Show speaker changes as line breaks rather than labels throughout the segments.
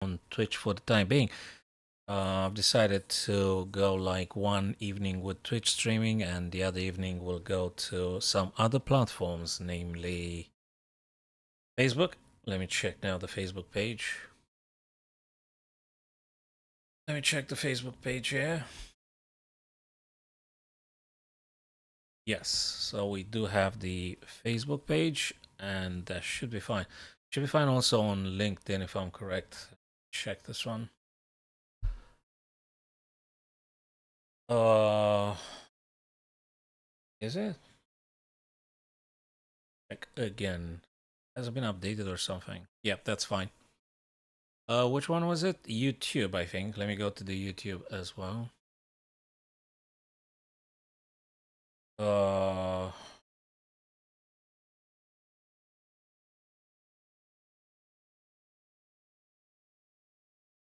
on Twitch for the time being. I've decided to go like one evening with Twitch streaming, and the other evening will go to some other platforms, namely Facebook. Let me check now the Facebook page. Let me check the Facebook page here. Yes, so we do have the Facebook page, and that should be fine. Should be fine also on LinkedIn if I'm correct. Check this one. Is it? Check again. Has it been updated or something? Yep, that's fine. Which one was it? YouTube, I think. Let me go to the YouTube as well. Uh,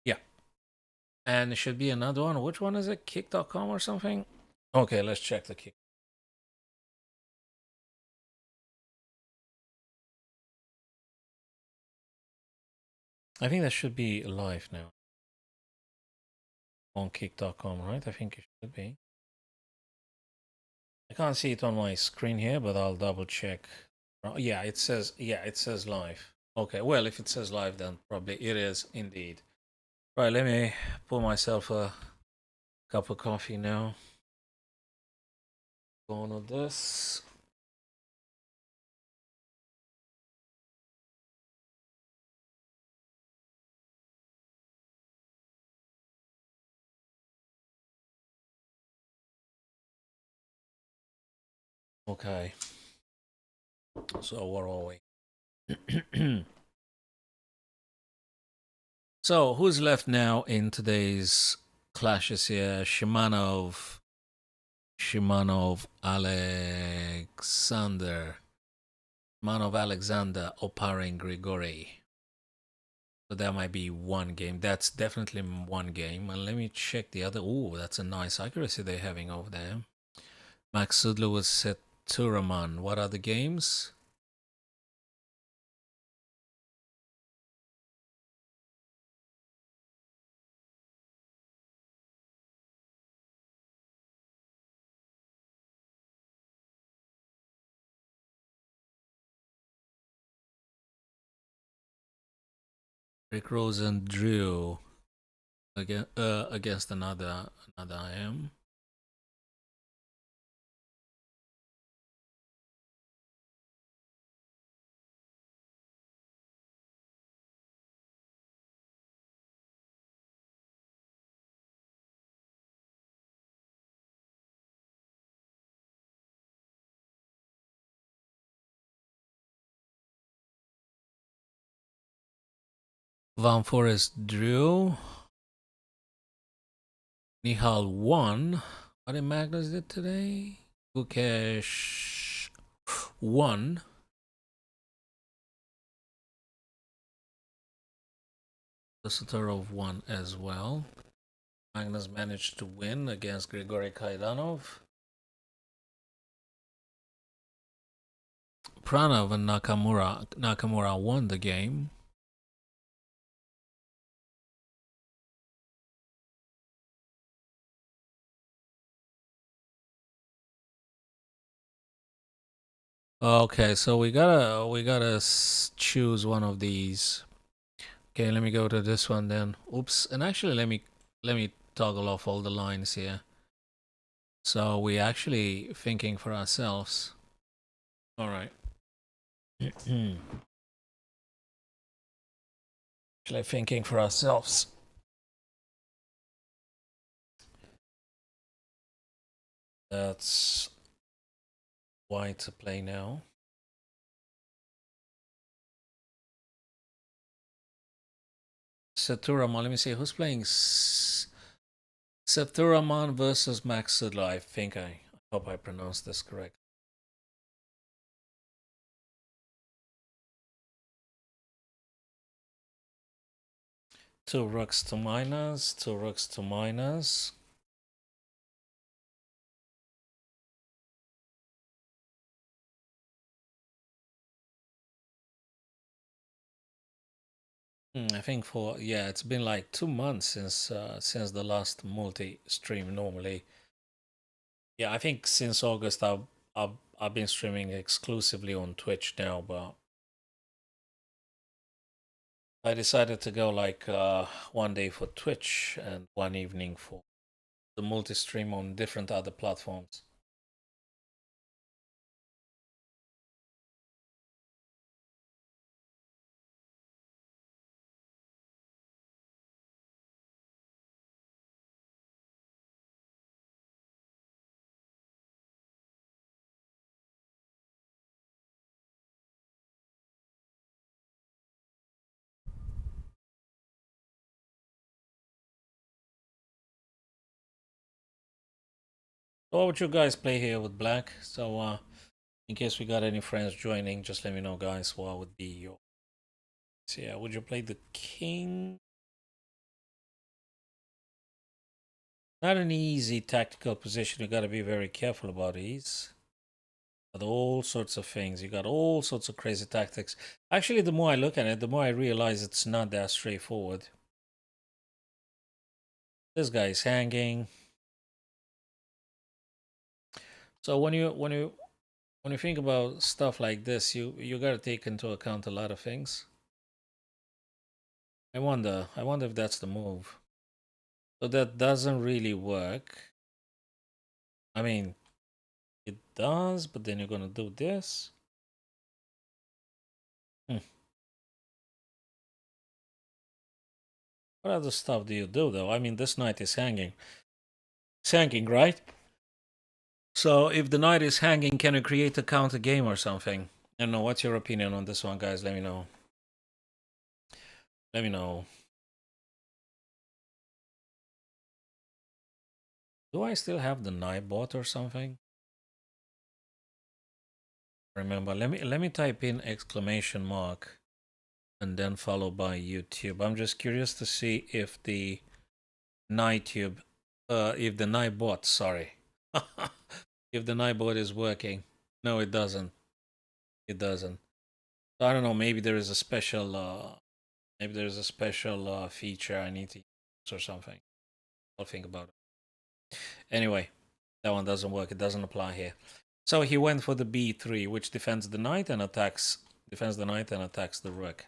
yeah. And it should be another one. Which one is it? Kick.com or something? Okay, let's check the Kick. I think that should be live now. On Kick.com, right? I think it should be. I can't see it on my screen here, but I'll double check. Yeah, it says live. Okay, well, if it says live, then probably it is indeed. Right, let me pour myself a cup of coffee now. Going on this. Okay. So where are we? So who's left now in today's clashes here? Shimanov, Alexander, Oparin, Grigori. So that might be one game. That's definitely one game. And let me check the other. Oh, that's a nice accuracy they're having over there. Max Sudler was set Turaman. What are the games? Rick Rosen drew against another IM. Van Forest drew. Nihal won. What did Magnus did today? Gukesh won. Satorov won as well. Magnus managed to win against Grigory Kaidanov. Pranav and Nakamura won the game. Okay, so we gotta choose one of these. Okay, let me go to this one then. Oops, and actually let me toggle off all the lines here. So we actually thinking for ourselves. All right. Actually thinking for ourselves. That's why to play now. Saturaman, let me see who's playing Saturaman versus Max Sudla. I think I hope I pronounced this correct. Two rooks to minus, two rooks to minus. I think it's been like 2 months since the last multi-stream. Normally, yeah, I think since August I've been streaming exclusively on Twitch now, but I decided to go like one day for Twitch and one evening for the multi-stream on different other platforms. So what would you guys play here with Black? So in case we got any friends joining, just let me know, guys. What would be your? So yeah, would you play the king? Not an easy tactical position. You got to be very careful about these. Got all sorts of things. You got all sorts of crazy tactics. Actually, the more I look at it, the more I realize it's not that straightforward. This guy is hanging. So when you think about stuff like this, you got to take into account a lot of things. I wonder if that's the move. So that doesn't really work. I mean, it does, but then you're gonna do this. Hmm. What other stuff do you do though? I mean, this knight is hanging. It's hanging, right? So if the knight is hanging, can you create a counter game or something? I don't know. What's your opinion on this one, guys? Let me know. Let me know. Do I still have the knight bot or something? Remember, let me type in exclamation mark and then followed by YouTube. I'm just curious to see if the Nightube, if the Nightbot, sorry, if the Nightbot is working. No, it doesn't. It doesn't. So I don't know. Maybe there's a special feature I need to use or something. I'll think about it. Anyway, that one doesn't work. It doesn't apply here. So he went for the b3, which defends the knight and attacks the rook.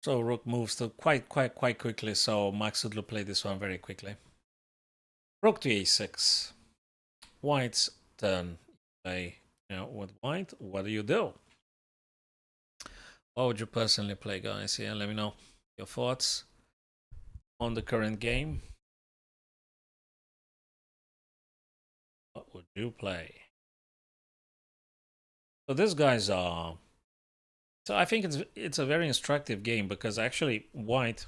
So rook moves to quite quickly. So Max Sudler played this one very quickly. Rook to a6. White's turn. Play with white. What do you do? What would you personally play, guys? Yeah, let me know your thoughts on the current game. What would you play? So this guy's so I think it's a very instructive game because actually white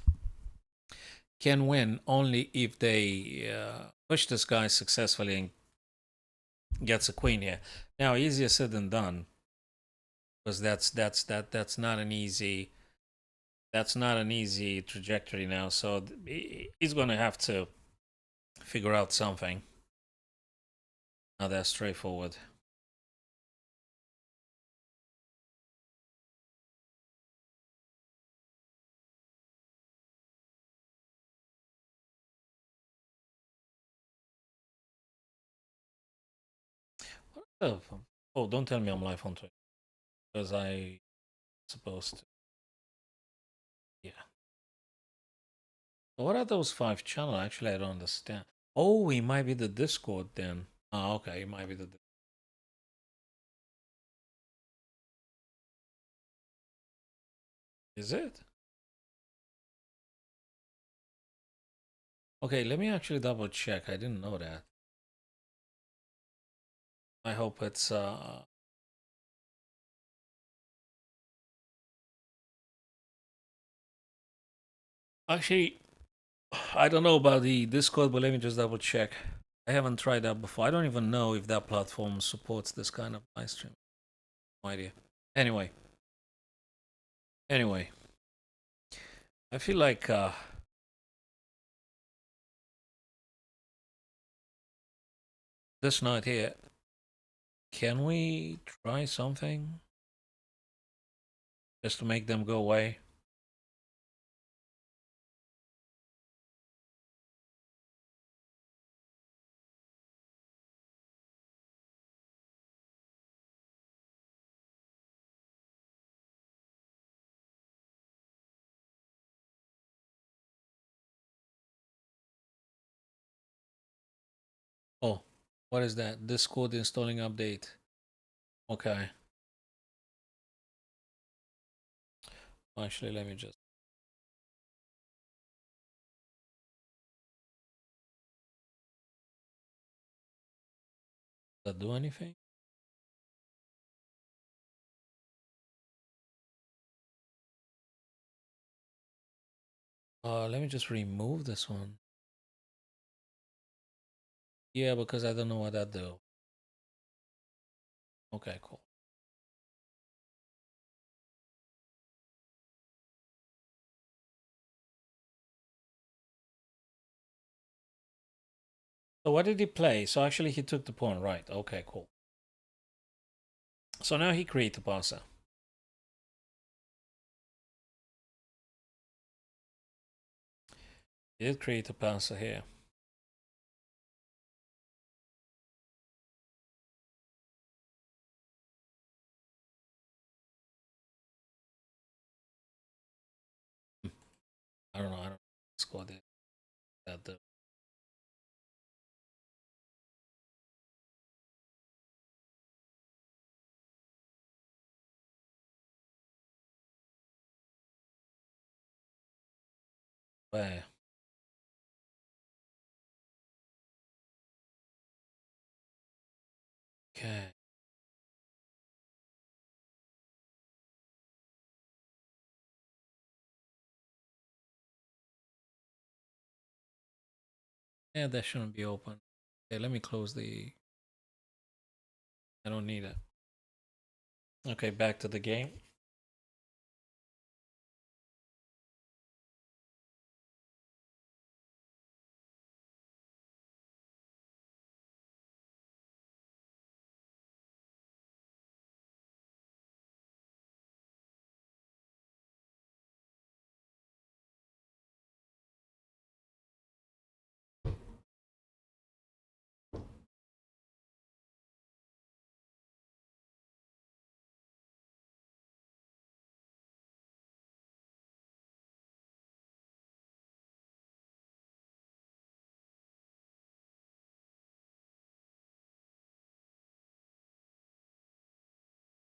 can win only if they push this guy successfully and gets a queen here. Now easier said than done because that's not an easy trajectory now. So he's gonna have to figure out something. Not that straightforward. Oh, oh, don't tell me I'm live on Twitch because I supposed to. Yeah. What are those 5 channels? Actually, I don't understand. Oh, it might be the Discord then. Oh, okay, it might be the. Is it? Okay, let me actually double check. I didn't know that. I hope it's actually I don't know about the Discord, but let me just double check. I haven't tried that before. I don't even know if that platform supports this kind of live stream. No idea. Anyway, anyway, I feel like this night here. Can we try something? just to make them go away. Oh, what is that? Discord installing update. Okay. Actually, let me just. Does that do anything? Let me just remove this one. Yeah, because I don't know what that do. Okay, cool. So what did he play? So actually he took the pawn, right? Okay, cool. So now he created a passer. He did create a passer here. I don't know. I don't score that do. Where? Okay. Yeah, that shouldn't be open. Okay, let me close the. I don't need it. Okay, back to the game.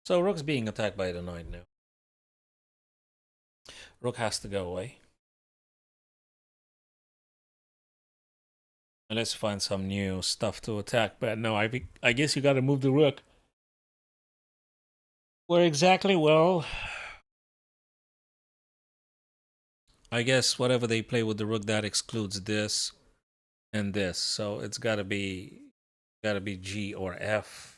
So rook's being attacked by the knight now. Rook has to go away. And let's find some new stuff to attack. But no, I guess you got to move the rook. Where exactly? Well, I guess whatever they play with the rook, that excludes this and this. So it's gotta be G or F.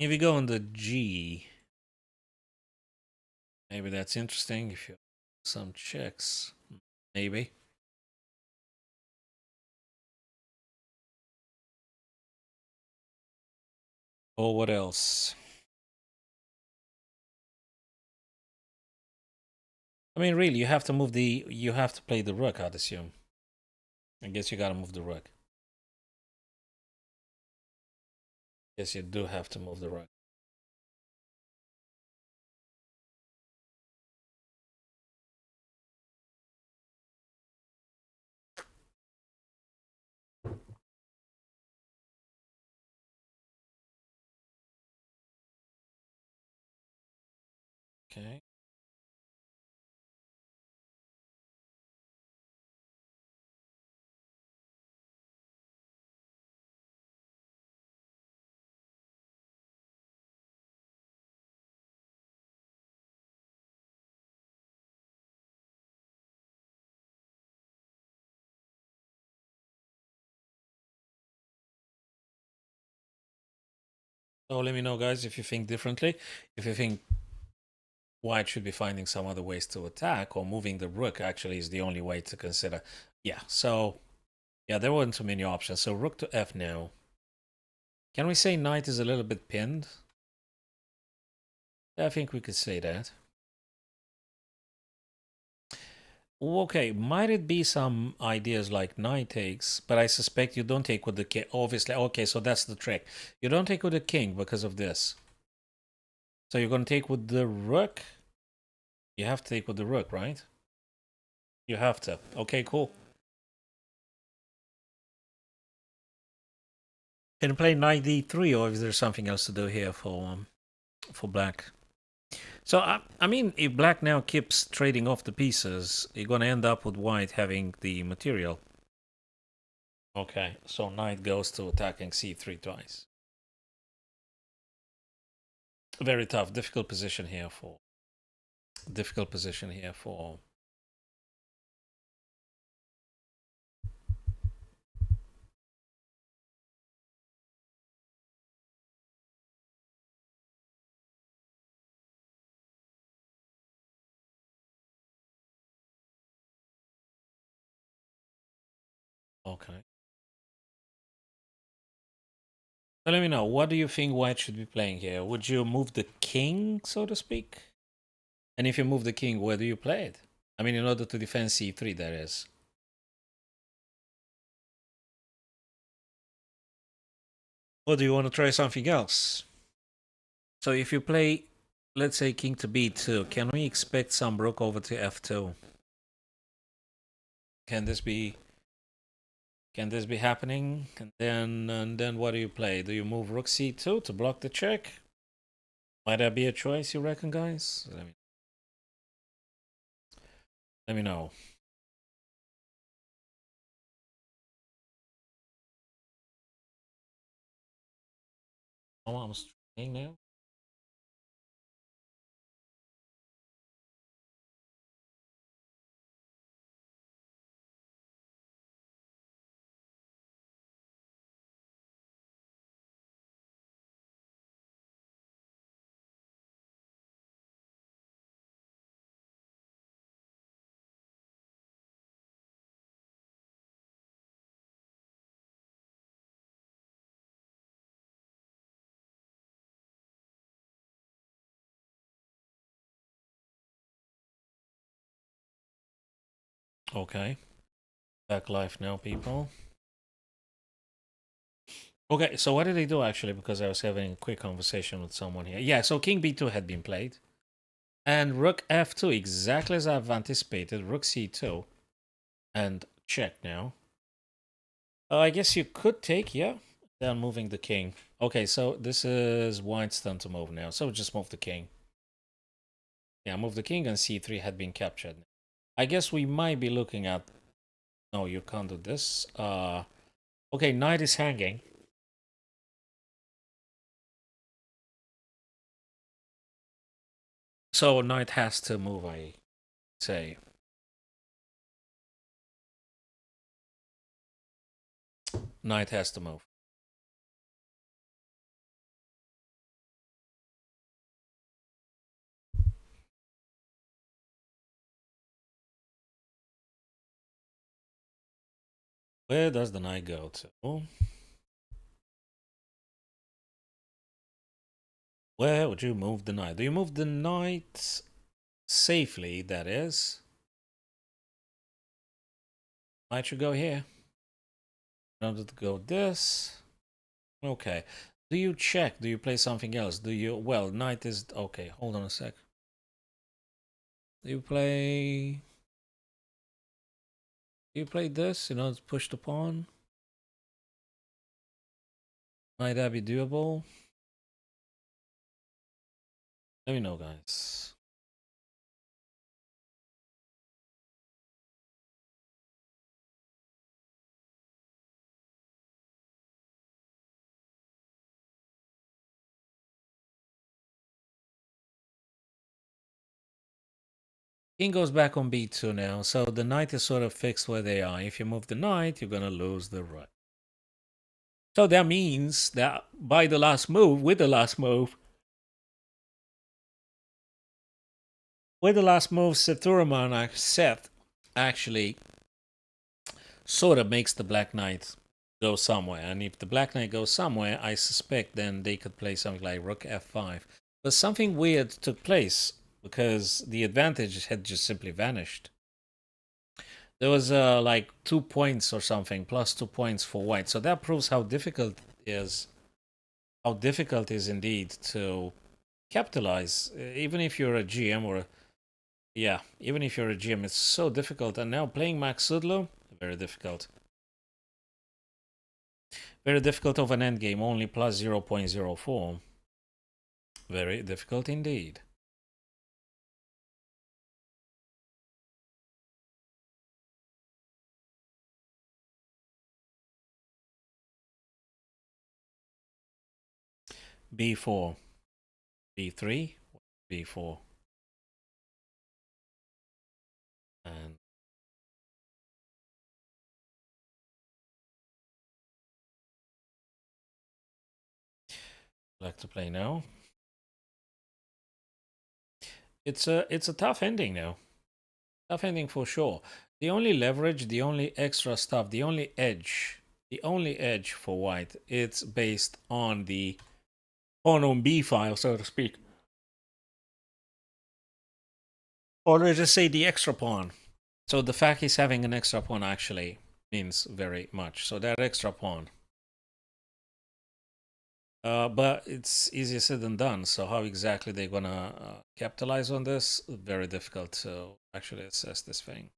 If you go on the G, maybe that's interesting. If you some checks, maybe. Or what else? I mean, really, you have to play the rook, I'd assume. I guess you gotta move the rook. Yes, you do have to move the rook. Okay. So let me know, guys, if you think differently. If you think white should be finding some other ways to attack, or moving the rook actually is the only way to consider. Yeah, so yeah, there weren't too many options. So rook to f now. Can we say knight is a little bit pinned? I think we could say that. Okay, might it be some ideas like knight takes, but I suspect you don't take with the king. Obviously, okay, so that's the trick. You don't take with the king because of this. So you're going to take with the rook. You have to take with the rook, right? You have to. Okay, cool. Can you play knight d3, or is there something else to do here for black? So I mean, if black now keeps trading off the pieces, you're going to end up with white having the material. Okay, so knight goes to attacking c3 twice. Very tough, difficult position here for. Difficult position here for. Okay. So let me know, what do you think white should be playing here? Would you move the king, so to speak? And if you move the king, where do you play it? I mean, in order to defend c3, that is. Or do you want to try something else? So if you play, let's say, king to b2, can we expect some rook over to f2? Can this be happening? And then what do you play? Do you move rook c2 to block the check? Might that be a choice, you reckon, guys? Let me know. Oh, I'm streaming now. Okay. Back live now, people. Okay, so what did they do actually? Because I was having a quick conversation with someone here. Yeah, so king b2 had been played. And rook f2, exactly as I've anticipated. Rook c2. And check now. I guess you could take, yeah. Then moving the king. Okay, so this is white's turn to move now. So just move the king. Yeah, move the king and c3 had been captured. I guess we might be looking at... No, you can't do this. Okay, knight is hanging. So knight has to move, I say. Knight has to move. Where does the knight go to? Where would you move the knight? Do you move the knight safely, that is? Knight should go here. In order to go this. Okay. Do you check? Do you play something else? Do you... Well, knight is... Okay, hold on a sec. Do you play... Do you play this in order to push the pawn? Might that be doable? Let me know, guys. King goes back on b2 now, so the knight is sort of fixed where they are. If you move the knight, you're gonna lose the rook. So that means that by the last move, with the last move, With the last move, Seth actually sort of makes the Black Knight go somewhere. And if the Black Knight goes somewhere, I suspect then they could play something like Rook F5. But something weird took place because the advantage had just simply vanished. There was like 2 points or something, plus 2 points for white. So that proves how difficult it is indeed to capitalize. Even if you're a GM or yeah, even if you're a GM, it's so difficult. And now playing Max Sudlow, very difficult. Very difficult of an endgame, only plus 0.04. Very difficult indeed. B4, B3, B4. And I'd like to play now. It's a tough ending now. Tough ending for sure. The only leverage, the only extra stuff, the only edge for white, it's based on the pawn on B file, so to speak. Or let's just say the extra pawn. So the fact he's having an extra pawn actually means very much. So that extra pawn. But it's easier said than done. So how exactly they're gonna capitalize on this? Very difficult to actually assess this thing.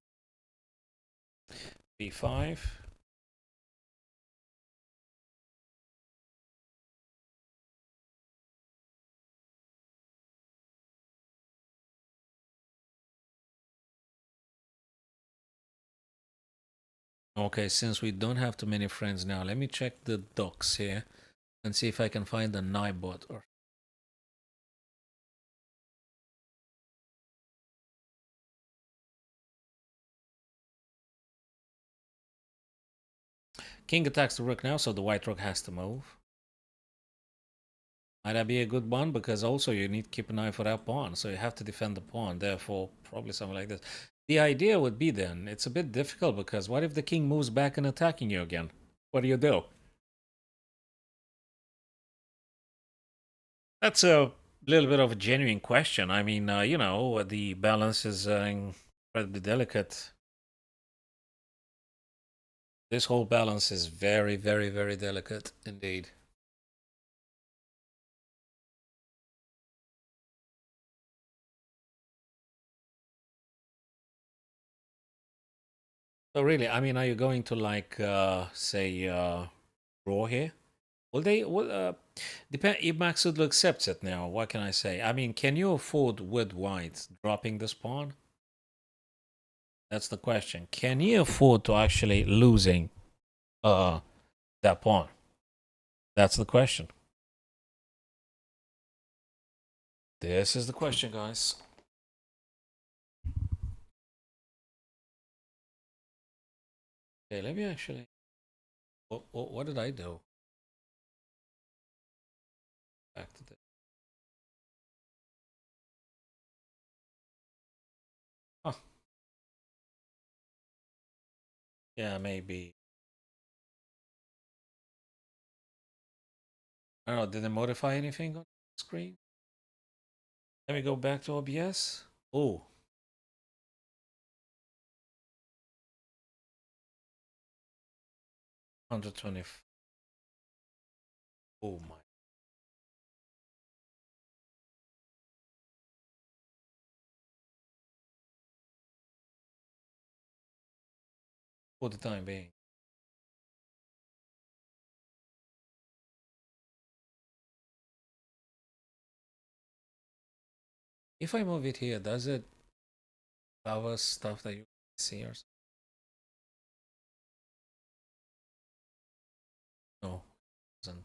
B5. Okay, since we don't have too many friends now, let me check the docs here and see if I can find a Nibot or king attacks the rook now, so the white rook has to move. Might that be a good one? Because also you need to keep an eye for that pawn, so you have to defend the pawn, therefore probably something like this. The idea would be then, it's a bit difficult because what if the king moves back and attacking you again? What do you do? That's a little bit of a genuine question. I mean, the balance is incredibly delicate. This whole balance is very, very, very delicate indeed. So really, I mean, are you going to like say draw here? Will they? Will depend if Maxud accepts it now? What can I say? I mean, can you afford with white dropping this pawn? That's the question. Can you afford to actually losing uh that pawn? That's the question. This is the question, guys. Okay, let me actually. What did I do? Back to this. Huh. Yeah, maybe. I don't know. Did they modify anything on the screen? Let me go back to OBS. Oh, 120. Oh my. For the time being. If I move it here, does it cover stuff that you see or something? No, it doesn't.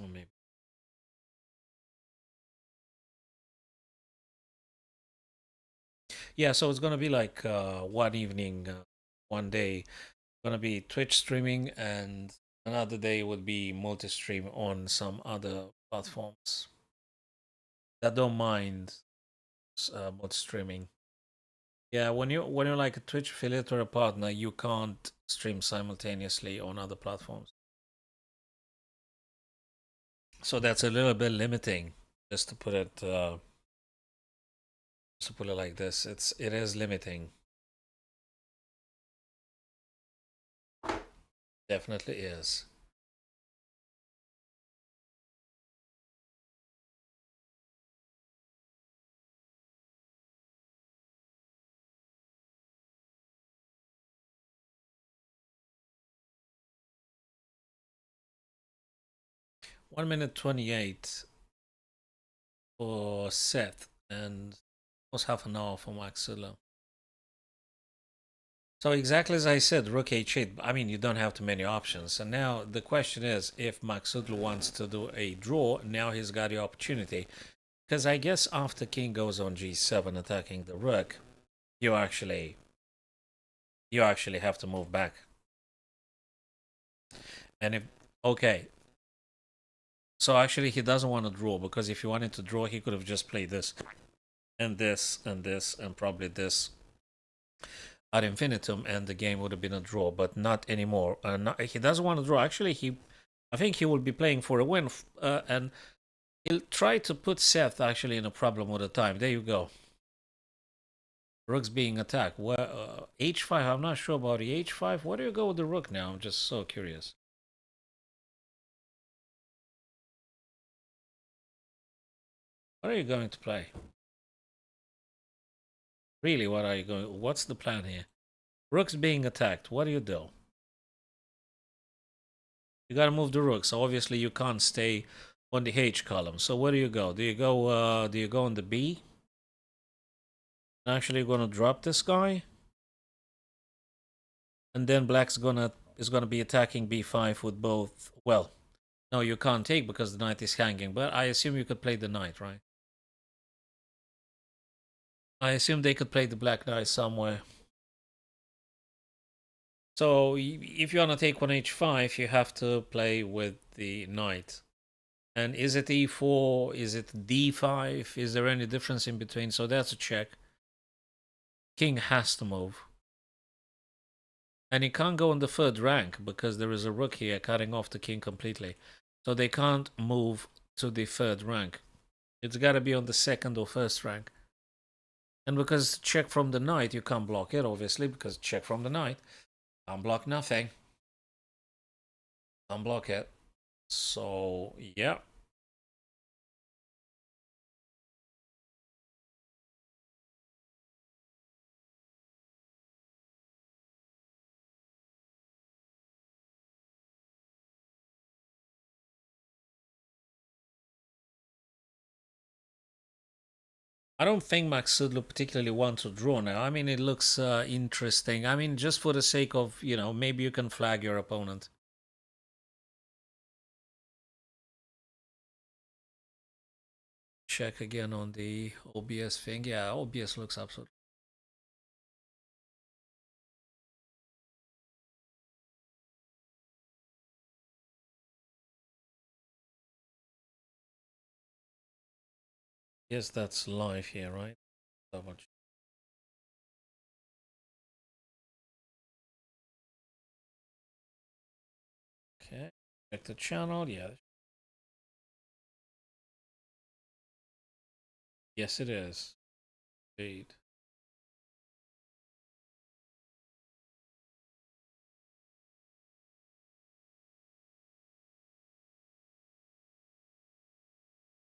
Or maybe. Yeah, so it's gonna be like one evening. one day gonna be Twitch streaming, and another day would be multi-stream on some other platforms that don't mind multi-streaming. Yeah, when you're like a Twitch affiliate or a partner, you can't stream simultaneously on other platforms. So that's a little bit limiting. Just to put it like this, it is limiting. Definitely is. One minute 28 for Seth, and almost half an hour for Maxilla. So exactly as I said, rook h8. I mean, you don't have too many options. And now the question is, if Maxudlu wants to do a draw, now he's got the opportunity. Because I guess after king goes on g7 attacking the rook, you actually have to move back. And if okay, so actually he doesn't want to draw, because if he wanted to draw, he could have just played this and this and this and probably this ad infinitum, and the game would have been a draw, but not anymore. He doesn't want to draw. Actually, I think he will be playing for a win, and he'll try to put Seth actually in a problem all the time. There you go. Rook's being attacked. Well, h5. I'm not sure about the h5. Where do you go with the rook now? I'm just so curious. What are you going to play? Really, what are you going? What's the plan here? Rook's being attacked. What do you do? You gotta move the rook, so obviously you can't stay on the H column. So where do you go? Do you go on the B? Actually gonna drop this guy, and then black's is gonna be attacking b5 with both. Well, no, you can't take because the knight is hanging, but I assume you could play the knight, right? I assume they could play the black knight somewhere. So if you want to take on h5, you have to play with the knight. And is it e4? Is it d5? Is there any difference in between? So that's a check. King has to move. And he can't go on the third rank because there is a rook here cutting off the king completely. So they can't move to the third rank. It's got to be on the second or first rank. And because check from the knight, you can't block it, obviously, because check from the knight. Can't block nothing. Can't block it. So, yeah. I don't think Maxudlu particularly wants to draw now. I mean, it looks interesting. I mean, just for the sake of, maybe you can flag your opponent. Check again on the OBS thing. Yeah, OBS looks absolutely. Yes, that's live here, right? Double check. Okay, check the channel. Yeah. Yes, it is. Indeed.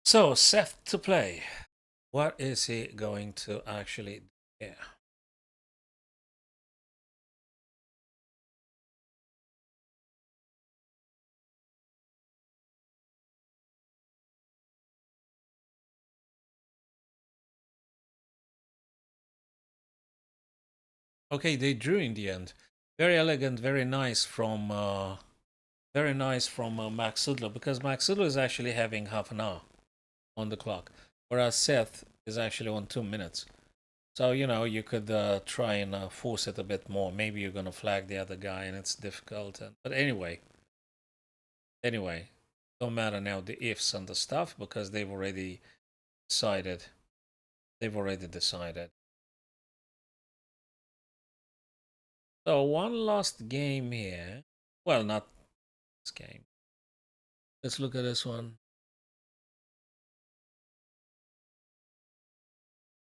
So, Seth to play. What is he going to actually do? Yeah. Okay, they drew in the end. Very elegant, very nice from Max Sudler, because Max Sudler is actually having half an hour on the clock, whereas Seth is actually on 2 minutes. So, you could try and force it a bit more. Maybe you're going to flag the other guy and it's difficult. But anyway, don't matter now the ifs and the stuff because they've already decided. They've already decided. So one last game here. Well, not this game. Let's look at this one.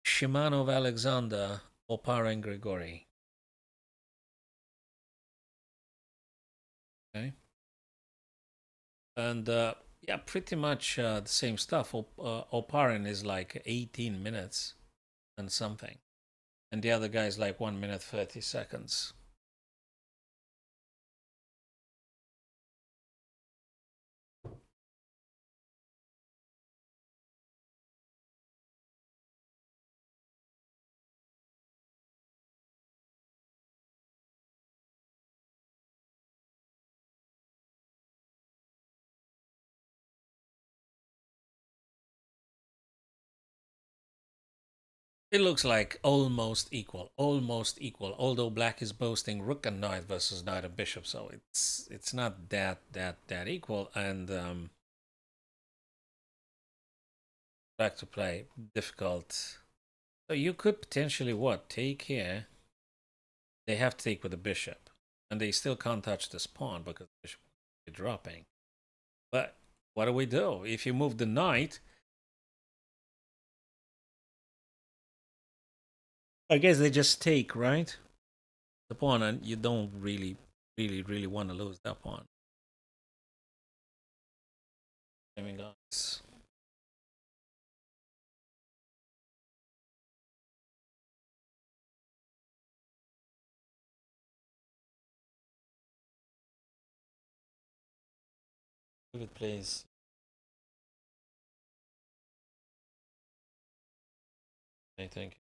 Shimanov Alexander, Oparin Grigori. Okay. And yeah, pretty much the same stuff. Oparin is like 18 minutes and something. And the other guy is like 1 minute 30 seconds. It looks like almost equal, almost equal. Although black is boasting rook and knight versus knight and bishop, so it's not that equal. And back to play difficult. So you could potentially what take here. They have to take with the bishop, and they still can't touch this pawn because the bishop is dropping. But what do we do if you move the knight? I guess they just take, right? The pawn, and you don't really want to lose that pawn. I mean, guys. Give it, please. I think.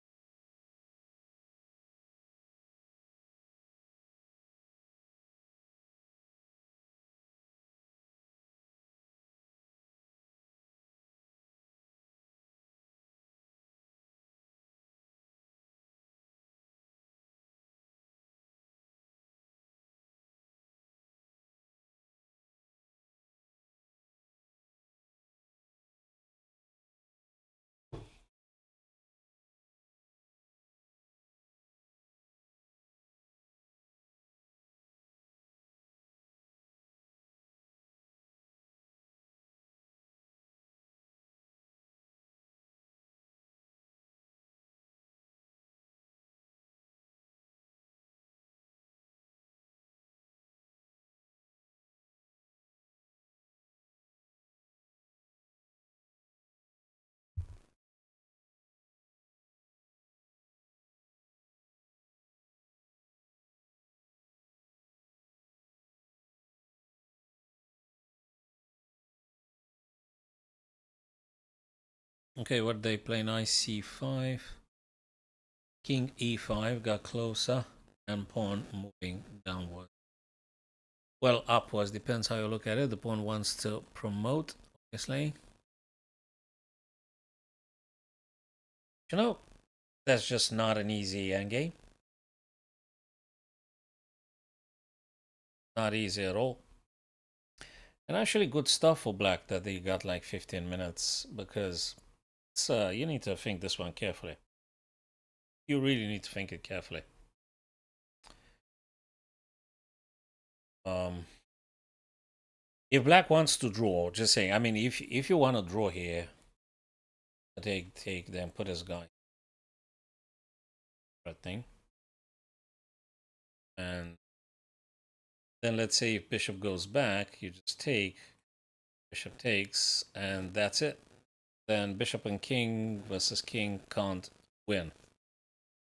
Okay, what they play? Knight c5, king e5 got closer, and pawn moving downward. Well, upwards depends how you look at it. The pawn wants to promote, obviously. That's just not an easy endgame. Not easy at all. And actually good stuff for black that they got like 15 minutes because it's you need to think this one carefully. You really need to think it carefully. Um, if black wants to draw, just saying. I mean, if you want to draw here, take then put this guy. Right thing. And then let's say if bishop goes back, you just take. Bishop takes, and that's it. Then bishop and king versus king can't win.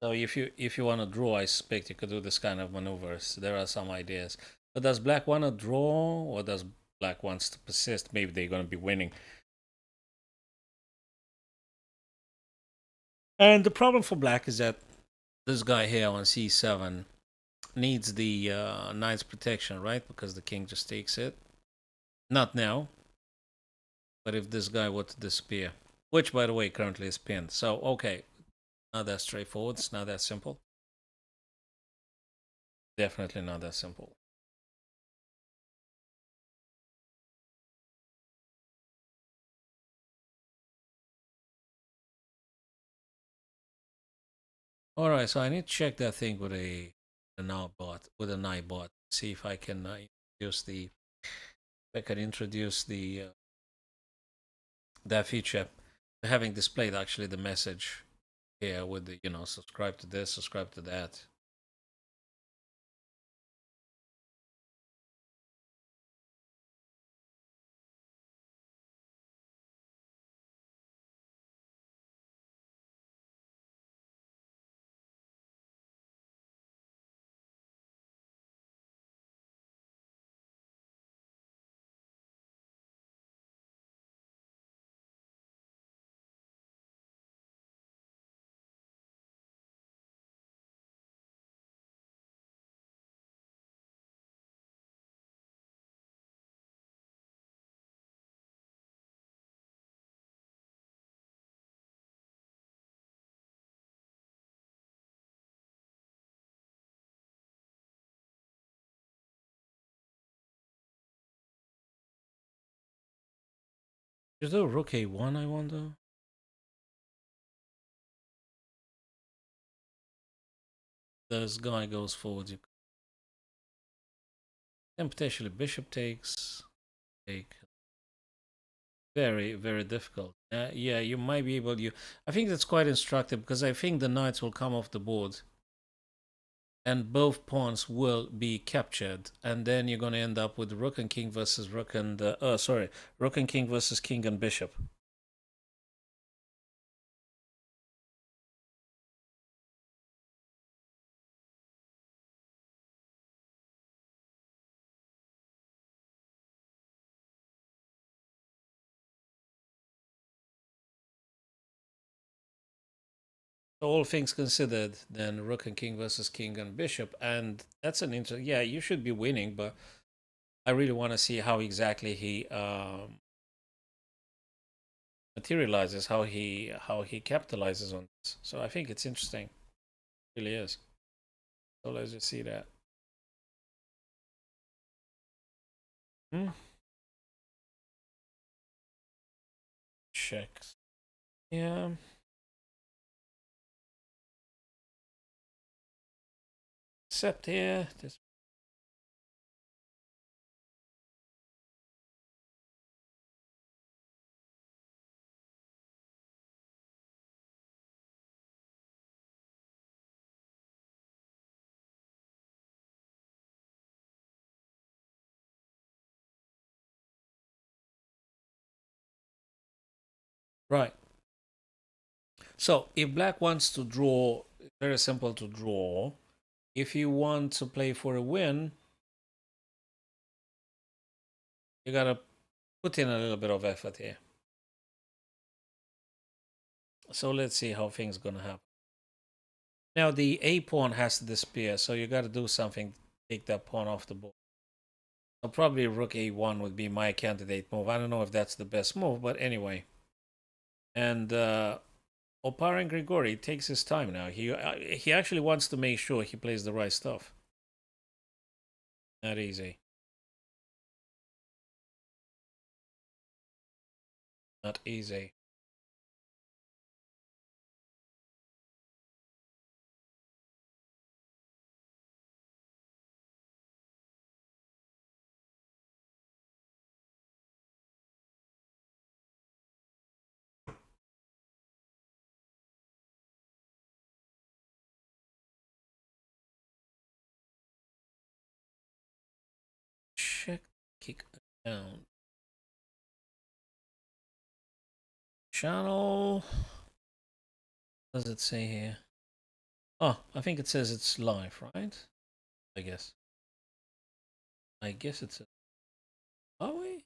So if you want to draw, I suspect you could do this kind of maneuvers. There are some ideas. But does black want to draw, or does black wants to persist? Maybe they're going to be winning. And the problem for black is that this guy here on c7 needs the knight's protection, right? Because the king just takes it. Not now. But if this guy were to disappear, which by the way currently is pinned. So okay, Not that straightforward. It's not that simple. Definitely not that simple. All right, so I need to check that thing with a now bot with a Nightbot. See if I can introduce the I can introduce the that feature, having displayed actually the message here with the subscribe to this, subscribe to that. Is there rook a1? I wonder. This guy goes forward. You can potentially bishop takes. Take. Very, very difficult. Yeah, you might be able. I think that's quite instructive because I think the knights will come off the board, and both pawns will be captured, and then you're going to end up with rook and king versus rook and rook and king versus king and bishop. So all things considered, then rook and king versus king and bishop, and that's an interesting. Yeah, you should be winning, but I really want to see how exactly he materializes, how he capitalizes on this. So I think it's interesting. It really is. So let's just see that. Hmm? Checks. Yeah. Except here, this. Right. So if black wants to draw, very simple to draw. If you want to play for a win, you gotta put in a little bit of effort here. So let's see how things gonna happen. Now the a pawn has to disappear, so you gotta do something to take that pawn off the board. So probably rook a1 would be my candidate move. I don't know if that's the best move, but anyway. And Opar and Grigori takes his time now. He actually wants to make sure he plays the right stuff. Not easy. Not easy. Check, kick down. Channel. What does it say here? Oh, I think it says it's live, right? I guess. I guess it's. Are we?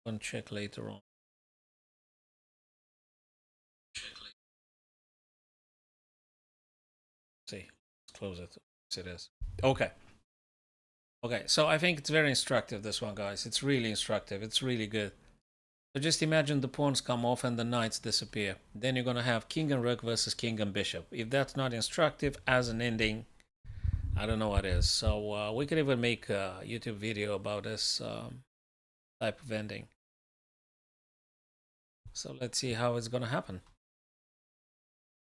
Gonna check later on. See, let's close it. Yes, it is. Okay. Okay, so I think it's very instructive, this one, guys. It's really instructive. It's really good. So just imagine the pawns come off and the knights disappear. Then you're gonna have king and rook versus king and bishop. If that's not instructive as an ending, I don't know what is. So we could even make a YouTube video about this type of ending. So let's see how it's gonna happen.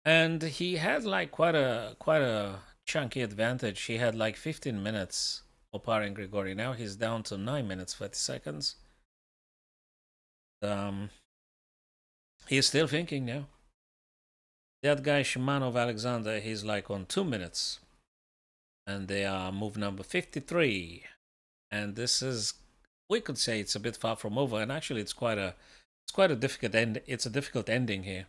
And he had like quite a chunky advantage. He had like 15 minutes Opar and Grigori. Now he's down to 9 minutes 30 seconds. He's still thinking now. That guy Shimanov Alexander, he's like on 2 minutes. And they are move number 53. And this is, we could say it's a bit far from over, and actually it's quite a difficult end. It's a difficult ending here.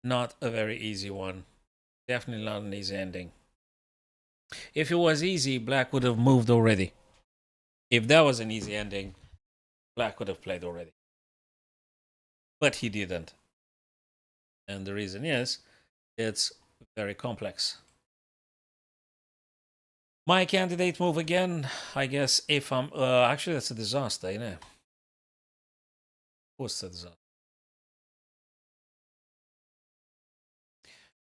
Not a very easy one. Definitely not an easy ending. If it was easy, Black would have moved already. If that was an easy ending, Black would have played already. But he didn't. And the reason is, it's very complex. My candidate move again. I guess if I'm... actually, that's a disaster, isn't it? What's the disaster?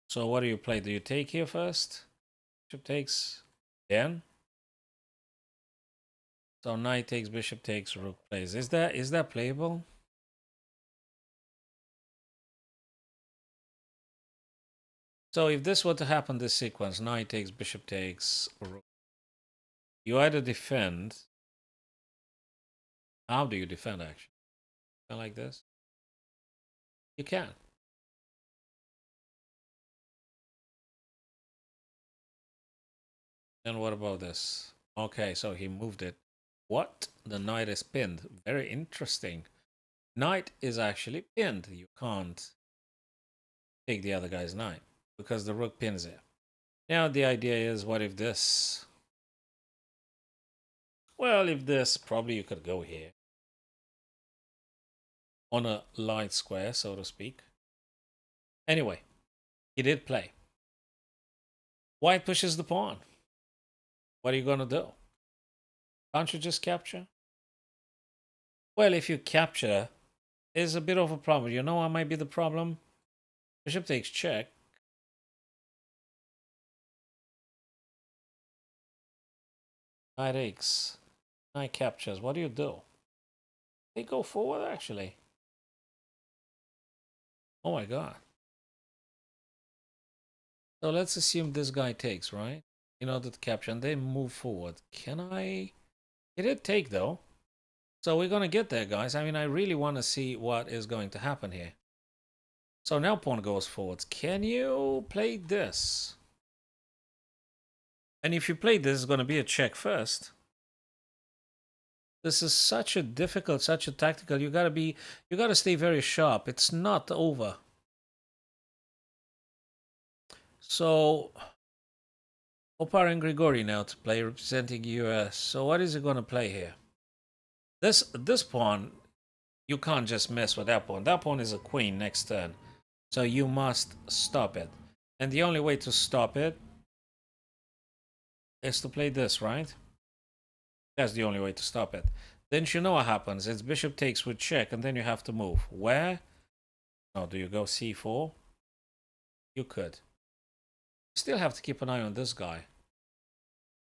So what do you play? Do you take here first? Bishop takes, then? So knight takes, bishop takes, rook plays. Is that playable? So if this were to happen, this sequence, knight takes, bishop takes, rook. You either defend. How do you defend, actually? Like this? You can. Then what about this? Okay, so he moved it. What? The knight is pinned. Very interesting. Knight is actually pinned. You can't take the other guy's knight because the rook pins it. Now the idea is, what if this? Well, if this, probably you could go here. On a light square, so to speak. Anyway, he did play. White pushes the pawn. What are you going to do? Can't you just capture? Well, if you capture, is a bit of a problem. You know what might be the problem? Bishop takes check. Knight takes. Knight captures. What do you do? They go forward, actually. Oh my god. So let's assume this guy takes, right? In order to capture, and they move forward. Can I? It did take, though. So we're going to get there, guys. I mean, I really want to see what is going to happen here. So now pawn goes forwards. Can you play this? And if you play this, it's going to be a check first. This is such a difficult, such a tactical. You gotta stay very sharp. It's not over. So Opar and Grigori now to play, representing US. So what is he gonna play here? This pawn, you can't just mess with that pawn. That pawn is a queen next turn. So you must stop it. And the only way to stop it is to play this, right? That's the only way to stop it. Then you know what happens. It's bishop takes with check, and then you have to move. Where? Oh, do you go c4? You could. Still have to keep an eye on this guy.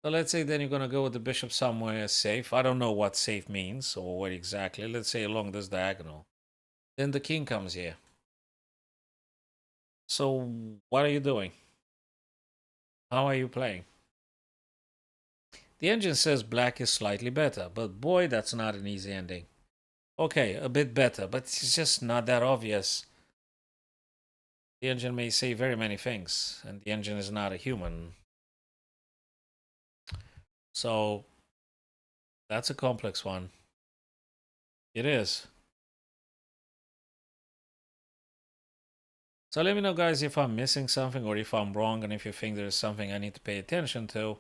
So let's say then you're going to go with the bishop somewhere safe. I don't know what safe means or what exactly. Let's say along this diagonal. Then the king comes here. So what are you doing? How are you playing? The engine says black is slightly better, but boy, that's not an easy ending. Okay, a bit better, but it's just not that obvious. The engine may say very many things, and the engine is not a human. So that's a complex one. It is. So let me know, guys, if I'm missing something or if I'm wrong, and if you think there's something I need to pay attention to.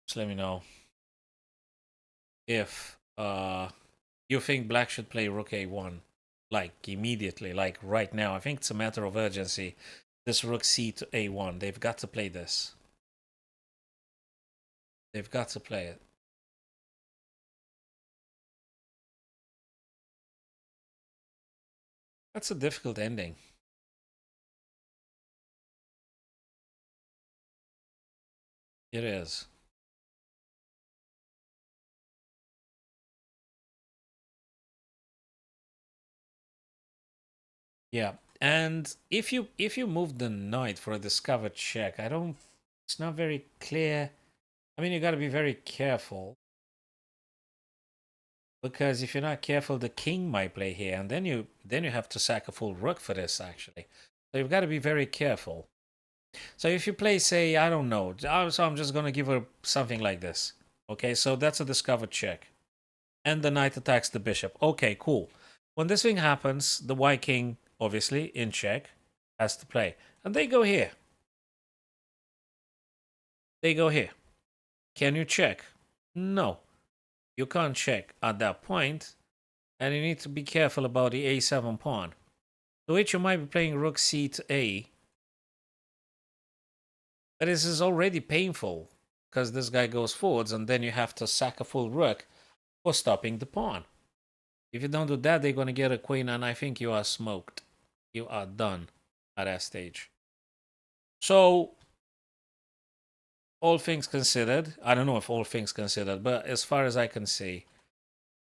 Just let me know. If you think black should play rook a1, like immediately, like right now. I think it's a matter of urgency. This rook c to a1. They've got to play this. They've got to play it. That's a difficult ending. It is. Yeah. And if you move the knight for a discovered check, I don't it's not very clear. I mean, you got to be very careful because if you're not careful, the king might play here, and then you have to sack a full rook for this actually. So you've got to be very careful. So if you play, say, I don't know, so I'm just gonna give her something like this. Okay, so that's a discovered check, and the knight attacks the bishop. Okay, cool. When this thing happens, the white king, obviously in check, has to play, and they go here. They go here. Can you check? No, you can't check at that point, and you need to be careful about the a7 pawn. To which you might be playing rook c to a. But this is already painful, because this guy goes forwards, and then you have to sack a full rook for stopping the pawn. If you don't do that, they're going to get a queen, and I think you are smoked. You are done at that stage. So, all things considered, I don't know if all things considered, but as far as I can see,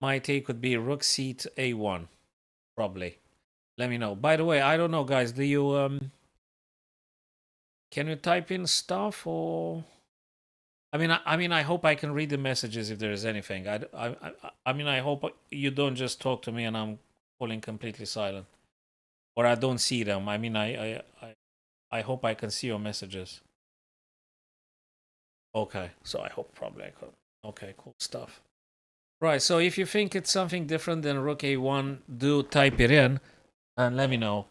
my take would be rook c to a1, probably. Let me know. By the way, I don't know, guys. Do you can you type in stuff or? I hope I can read the messages if there is anything. I hope you don't just talk to me and I'm falling completely silent, or I don't see them. I hope I can see your messages. Okay, so I hope probably I could. Okay, cool stuff. Right, so if you think it's something different than Rook A1, do type it in and let me know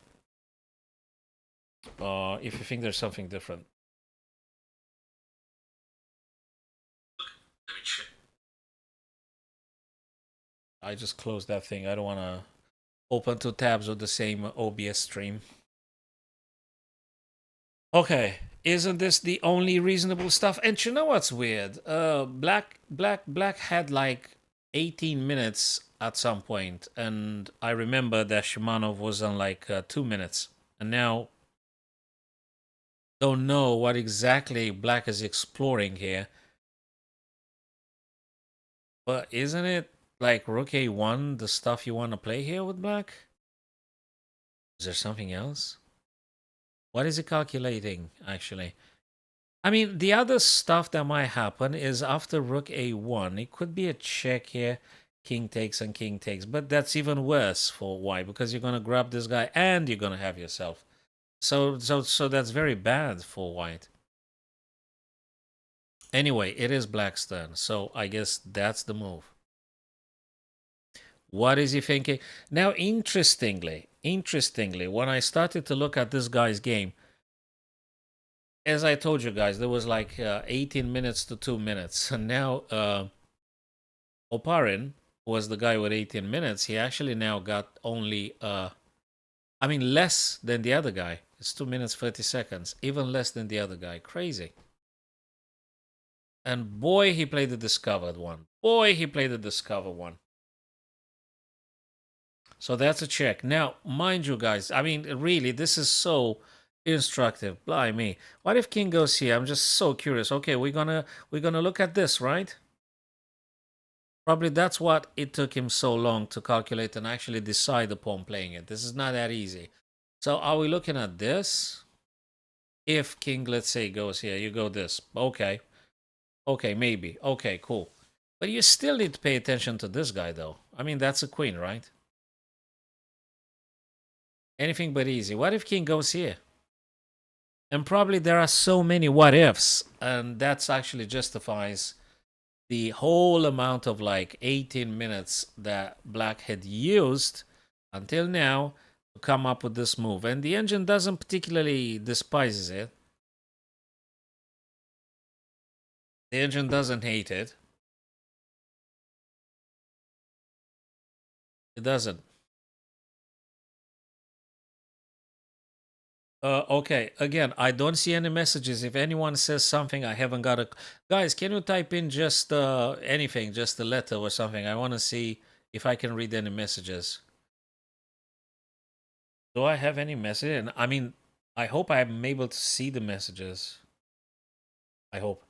if you think there's something different. Let me check. I just closed that thing. I don't want to open two tabs of the same OBS stream. Okay, isn't this the only reasonable stuff? And you know what's weird? Black had like 18 minutes at some point, and I remember that Shimanov was on like 2 minutes, and now don't know what exactly Black is exploring here. But isn't it like Rook A1 the stuff you want to play here with Black? Is there something else? What is he calculating actually? I mean, the other stuff that might happen is after rook a1, it could be a check here, king takes and king takes, but that's even worse for white because you're going to grab this guy and you're going to have yourself. So that's very bad for white. Anyway, it is black's turn, so I guess that's the move. What is he thinking? Now, interestingly, when I started to look at this guy's game, as I told you guys, there was like 18 minutes to 2 minutes. And now Oparin was the guy with 18 minutes. He actually now got only, less than the other guy. It's 2 minutes, 30 seconds. Even less than the other guy. Crazy. And boy, he played the discovered one. Boy, he played the discovered one. So that's a check. Now, mind you guys, I mean, really, this is so instructive. Blimey. What if king goes here? I'm just so curious. Okay, we're gonna look at this, right? Probably that's what it took him so long to calculate and actually decide upon playing it. This is not that easy. So are we looking at this? If king, let's say, goes here, you go this. Okay. Okay, maybe. Okay, cool. But you still need to pay attention to this guy, though. I mean, that's a queen, right? Anything but easy. What if king goes here? And probably there are so many what ifs, and that's actually justifies the whole amount of like 18 minutes that Black had used until now to come up with this move. And the engine doesn't particularly despises it. The engine doesn't hate it. It doesn't. Okay, again, I don't see any messages. If anyone says something, I haven't got a... Guys, can you type in just anything, just a letter or something? I want to see if I can read any messages. Do I have any message? And I mean, I hope I'm able to see the messages. I hope.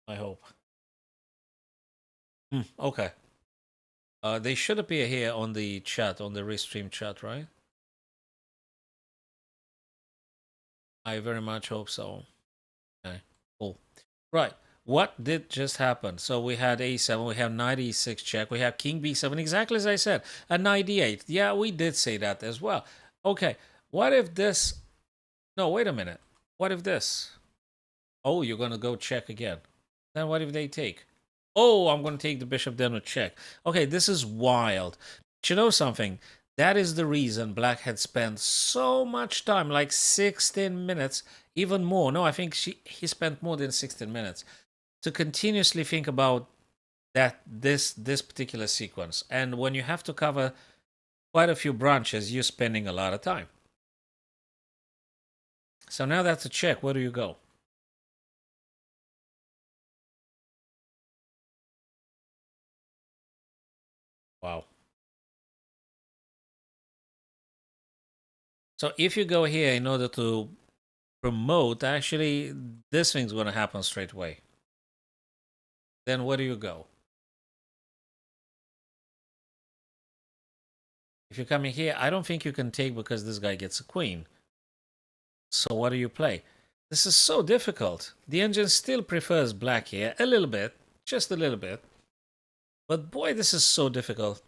I hope. Okay. They should appear here on the chat, on the restream chat, right? I very much hope so. Okay, cool. Right. What did just happen? So we had a7, we have knight e6 check, we have king b7, exactly as I said, a knight d8. Yeah, we did say that as well. Okay, what if this... No, wait a minute. What if this? Oh, you're going to go check again. Then what if they take? Oh, I'm going to take the bishop then with check. Okay, this is wild. But you know something? That is the reason Black had spent so much time, like 16 minutes, even more. No, I think he spent more than 16 minutes to continuously think about this particular sequence. And when you have to cover quite a few branches, you're spending a lot of time. So now that's a check. Where do you go? Wow. So if you go here in order to promote, actually, this thing's going to happen straight away. Then where do you go? If you're coming here, I don't think you can take because this guy gets a queen. So what do you play? This is so difficult. The engine still prefers black here, a little bit, just a little bit. But boy, this is so difficult.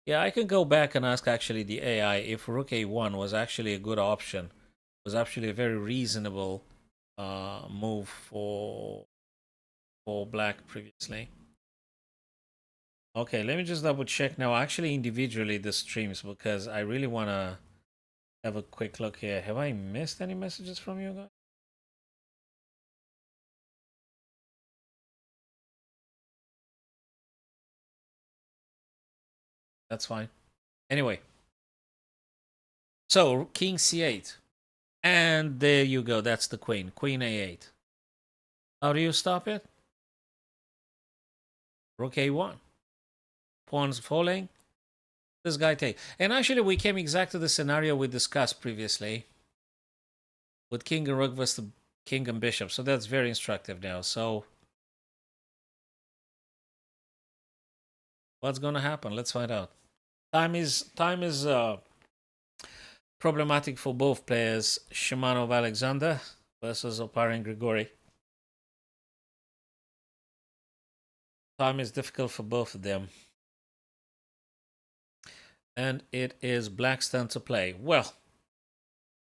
Yeah, I can go back and ask actually the AI if rook a1 was actually a good option. It was actually a very reasonable move for black previously. Okay, let me just double check now. Actually, individually the streams because I really want to have a quick look here. Have I missed any messages from you guys? That's fine. Anyway, so king c8. And there you go. That's the queen. Queen a8. How do you stop it? Rook a1. Pawns falling. This guy take. And actually, we came exactly to the scenario we discussed previously with king and rook versus king and bishop. So that's very instructive now. So what's going to happen? Let's find out. Time is problematic for both players. Shimanov Alexander versus Oparin Grigori. Time is difficult for both of them. And it is Black's turn to play. Well,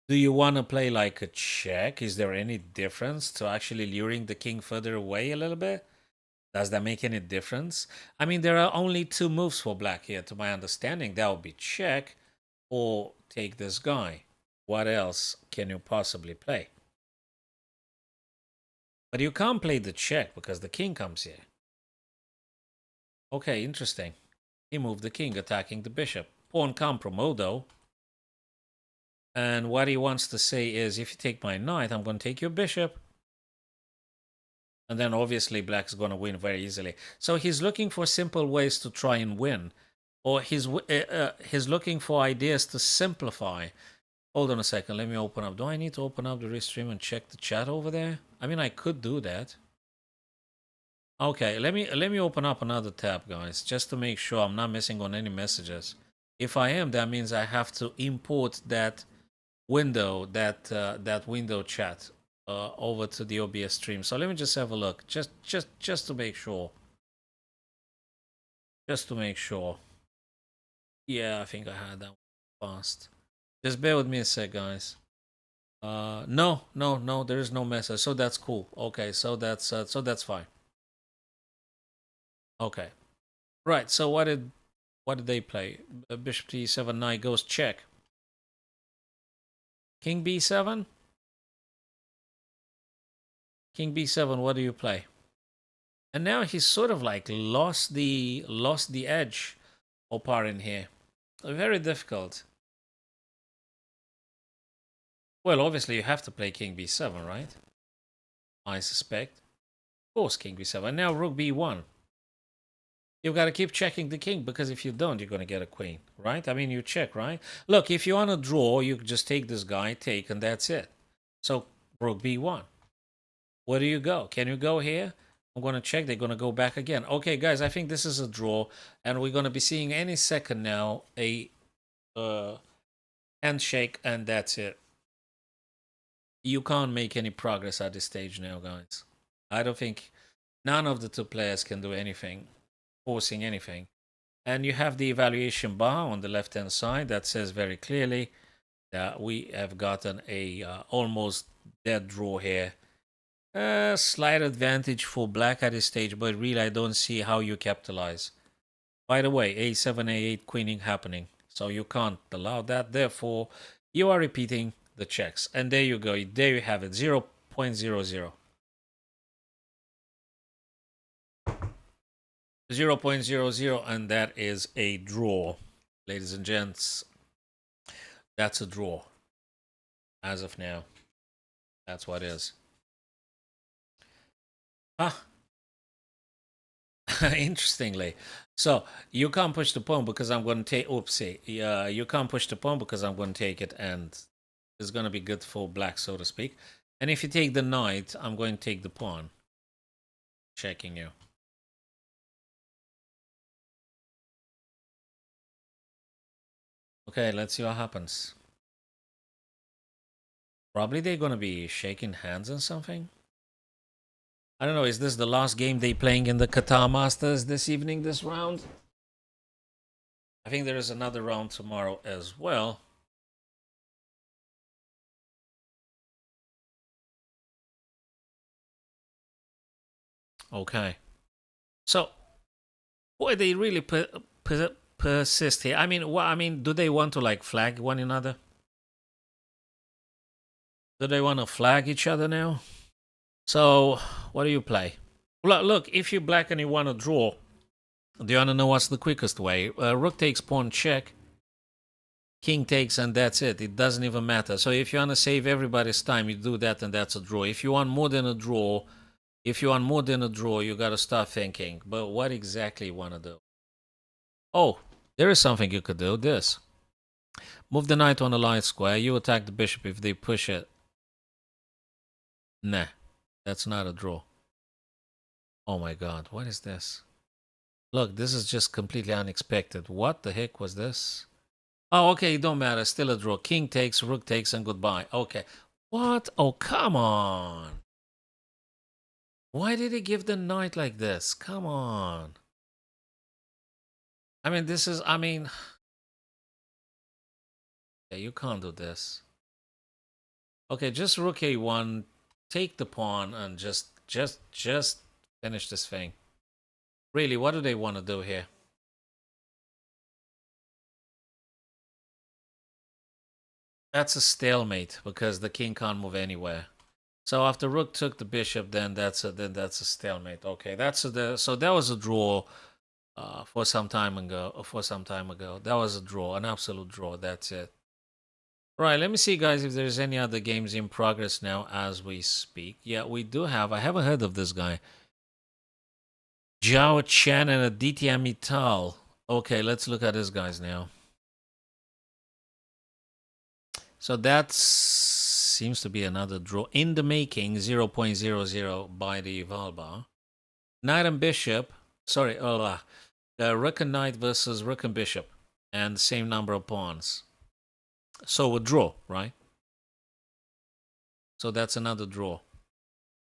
do you want to play like a check? Is there any difference to actually luring the king further away a little bit? Does that make any difference? I mean, there are only two moves for black here, to my understanding. That would be check or take this guy. What else can you possibly play? But you can't play the check because the king comes here. Okay, interesting. He moved the king, attacking the bishop. Pawn can't promote, though. And what he wants to say is, if you take my knight, I'm going to take your bishop. And then obviously black's going to win very easily. So he's looking for simple ways to try and win. Or he's looking for ideas to simplify. Hold on a second, let me open up. Do I need to open up the restream and check the chat over there? I mean, I could do that. Okay, let me open up another tab, guys, just to make sure I'm not missing on any messages. If I am, that means I have to import that window, that window chat over to the OBS stream. So let me just have a look, just to make sure. Just to make sure. Yeah, I think I had that one fast. Just bear with me a sec, guys. No, there is no message. So that's cool. Okay, so that's fine. Okay, right. So what did they play? Bishop d7, knight goes check. King b7. King b7. What do you play? And now he's sort of like lost the edge. Oparin here. Very difficult. Well, obviously you have to play king b7, right? I suspect. Of course, king b7. Now rook b1. You've got to keep checking the king, because if you don't, you're going to get a queen, right? I mean, you check, right? Look, if you want to draw, you just take this guy, take, and that's it. So rook b1. Where do you go? Can you go here? I'm going to check. They're going to go back again. Okay, guys, I think this is a draw, and we're going to be seeing any second now a handshake, and that's it. You can't make any progress at this stage now, guys. I don't think none of the two players can do anything, forcing anything. And you have the evaluation bar on the left hand side that says very clearly that we have gotten a almost dead draw here. Slight advantage for black at this stage, but really I don't see how you capitalize. By the way, a7, a8 queening happening, so you can't allow that. Therefore, you are repeating the checks. And there you go. There you have it, 0.00. 0.00, and that is a draw. Ladies and gents, that's a draw. As of now, that's what it is. Ah, interestingly. So you can't push the pawn because I'm going to take, oopsie. You can't push the pawn because I'm going to take it, and it's going to be good for black, so to speak. And if you take the knight, I'm going to take the pawn. Checking you. Okay, let's see what happens. Probably they're going to be shaking hands and something. I don't know, is this the last game they playing in the Qatar Masters this evening, this round? I think there is another round tomorrow as well. Okay. So, boy, they really persist here. I mean, do they want to like flag one another? Do they want to flag each other now? So, what do you play? Look, if you black and you want to draw, do you want to know what's the quickest way? Rook takes pawn check, king takes, and that's it. It doesn't even matter. So if you want to save everybody's time, you do that, and that's a draw. If you want more than a draw, you got to start thinking. But what exactly you want to do? Oh, there is something you could do. This. Move the knight on the light square. You attack the bishop if they push it. Nah, that's not a draw. Oh my god, what is this? Look, this is just completely unexpected. What the heck was this? Oh, okay, it don't matter. Still a draw. King takes, rook takes, and goodbye. Okay. What? Oh, come on. Why did he give the knight like this? Come on. I mean, yeah, you can't do this. Okay, just rook a1, take the pawn, and just finish this thing. Really, what do they want to do here? That's a stalemate because the king can't move anywhere. So after rook took the bishop, then that's a stalemate. Okay, so that was a draw for some time ago. That was a draw, an absolute draw. That's it. Right, let me see, guys, if there's any other games in progress now as we speak. Yeah, we do have. I haven't heard of this guy. Zhao Chen and Aditya Mittal. Okay, let's look at this guys now. So that seems to be another draw in the making, 0.00 by the Valbar. Knight and Bishop. Sorry, Rook and Knight versus Rook and Bishop. And same number of pawns. So a draw, right? So that's another draw.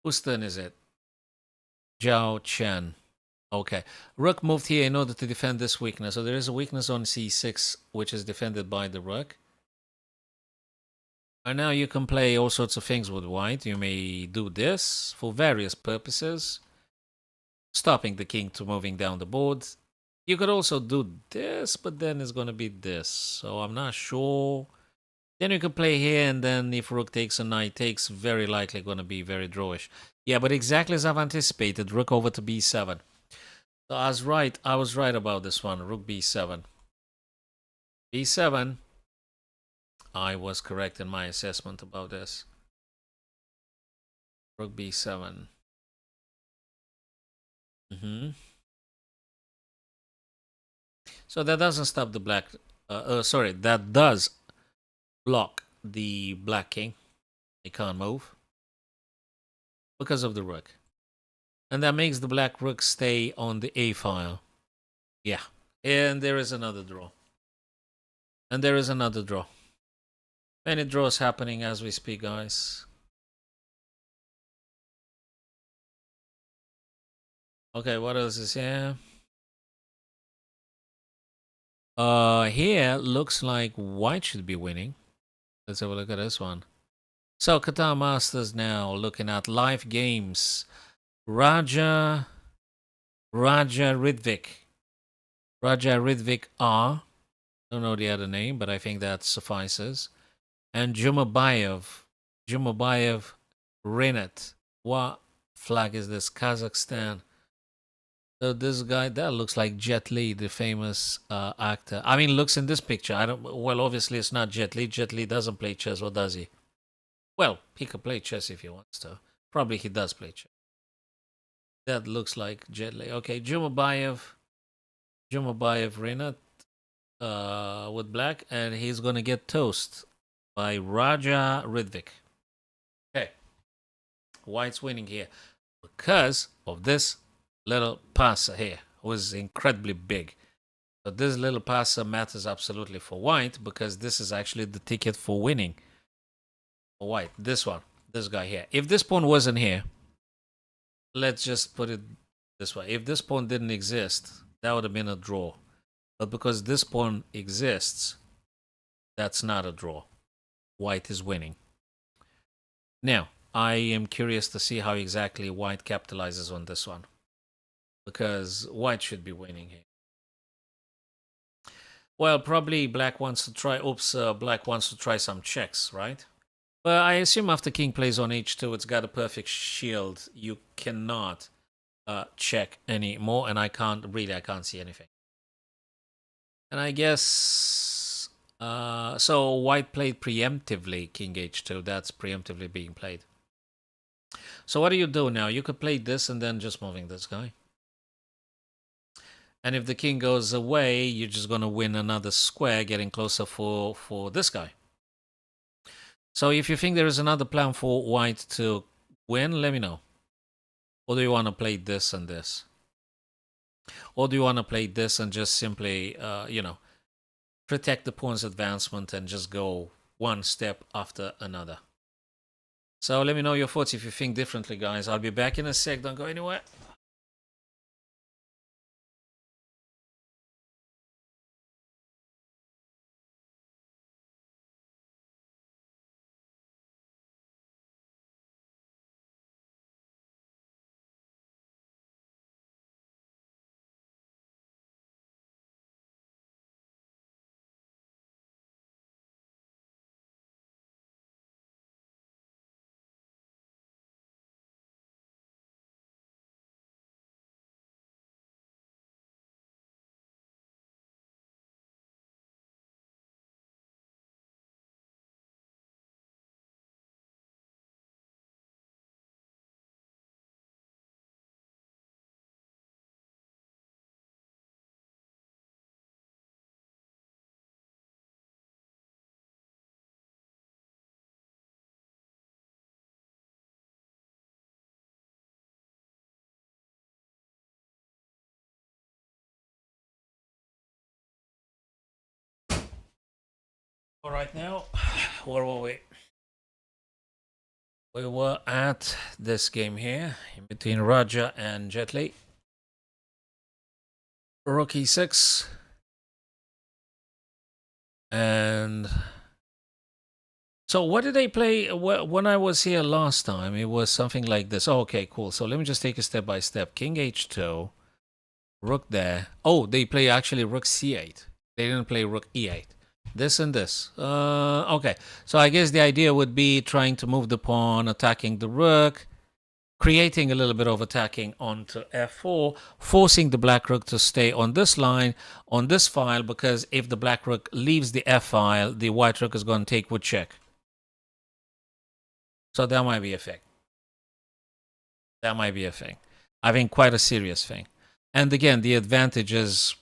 Whose turn is it? Zhao Chen. Okay. Rook moved here in order to defend this weakness. So there is a weakness on c6, which is defended by the rook. And now you can play all sorts of things with white. You may do this for various purposes, stopping the king to moving down the board. You could also do this, but then it's going to be this. So I'm not sure. Then you could play here, and then if rook takes and knight takes, very likely going to be very drawish. Yeah, but exactly as I've anticipated, rook over to b7. So I was right about this one, rook b7. b7. I was correct in my assessment about this. Rook b7. So that doesn't stop the black. Sorry, that does block the black king. He can't move because of the rook. And that makes the black rook stay on the A file. Yeah. And there is another draw. And there is another draw. Many draws happening as we speak, guys. Okay, what else is here? Here looks like white should be winning. Let's have a look at this one. So Qatar Masters now looking at live games. Raja Ridvik. Raja Ridvik R. Don't know the other name, but I think that suffices. And Jumabayev Renat. What flag is this? Kazakhstan. So this guy, that looks like Jet Li, the famous actor. I mean, looks in this picture. Well, obviously it's not Jet Li. Jet Li doesn't play chess, or does he? Well, he could play chess if he wants to. Probably he does play chess. That looks like Jet Li. Okay, Jumabayev Renat with black, and he's gonna get toast by Raja Ridvik. Okay, white's winning here because of this little passer here, was incredibly big. But this little passer matters absolutely for white because this is actually the ticket for winning for white. This one, this guy here. If this pawn wasn't here, let's just put it this way. If this pawn didn't exist, that would have been a draw. But because this pawn exists, that's not a draw. White is winning. Now, I am curious to see how exactly white capitalizes on this one, because white should be winning here. Well, probably black wants to try. Black wants to try some checks, right? But I assume after king plays on h2, it's got a perfect shield. You cannot check anymore, and I can't see anything. And I guess so. White played preemptively king h2. That's preemptively being played. So what do you do now? You could play this and then just moving this guy. And if the king goes away, you're just going to win another square, getting closer for this guy. So if you think there is another plan for white to win, let me know. Or do you want to play this and this? Or do you want to play this and just simply, protect the pawn's advancement and just go one step after another? So let me know your thoughts if you think differently, guys. I'll be back in a sec. Don't go anywhere. All right, now, where were we? We were at this game here, in between Raja and Jet Li. Rook e6. And so what did they play when I was here last time? It was something like this. Oh, okay, cool. So let me just take it step by step. King h2, rook there. Oh, they play actually rook c8. They didn't play rook e8. This and this. Okay, so I guess the idea would be trying to move the pawn, attacking the rook, creating a little bit of attacking onto f4, forcing the black rook to stay on this line, on this file, because if the black rook leaves the f file, the white rook is going to take wood check. So that might be a thing. That might be a thing. I think quite a serious thing. And again, the advantage is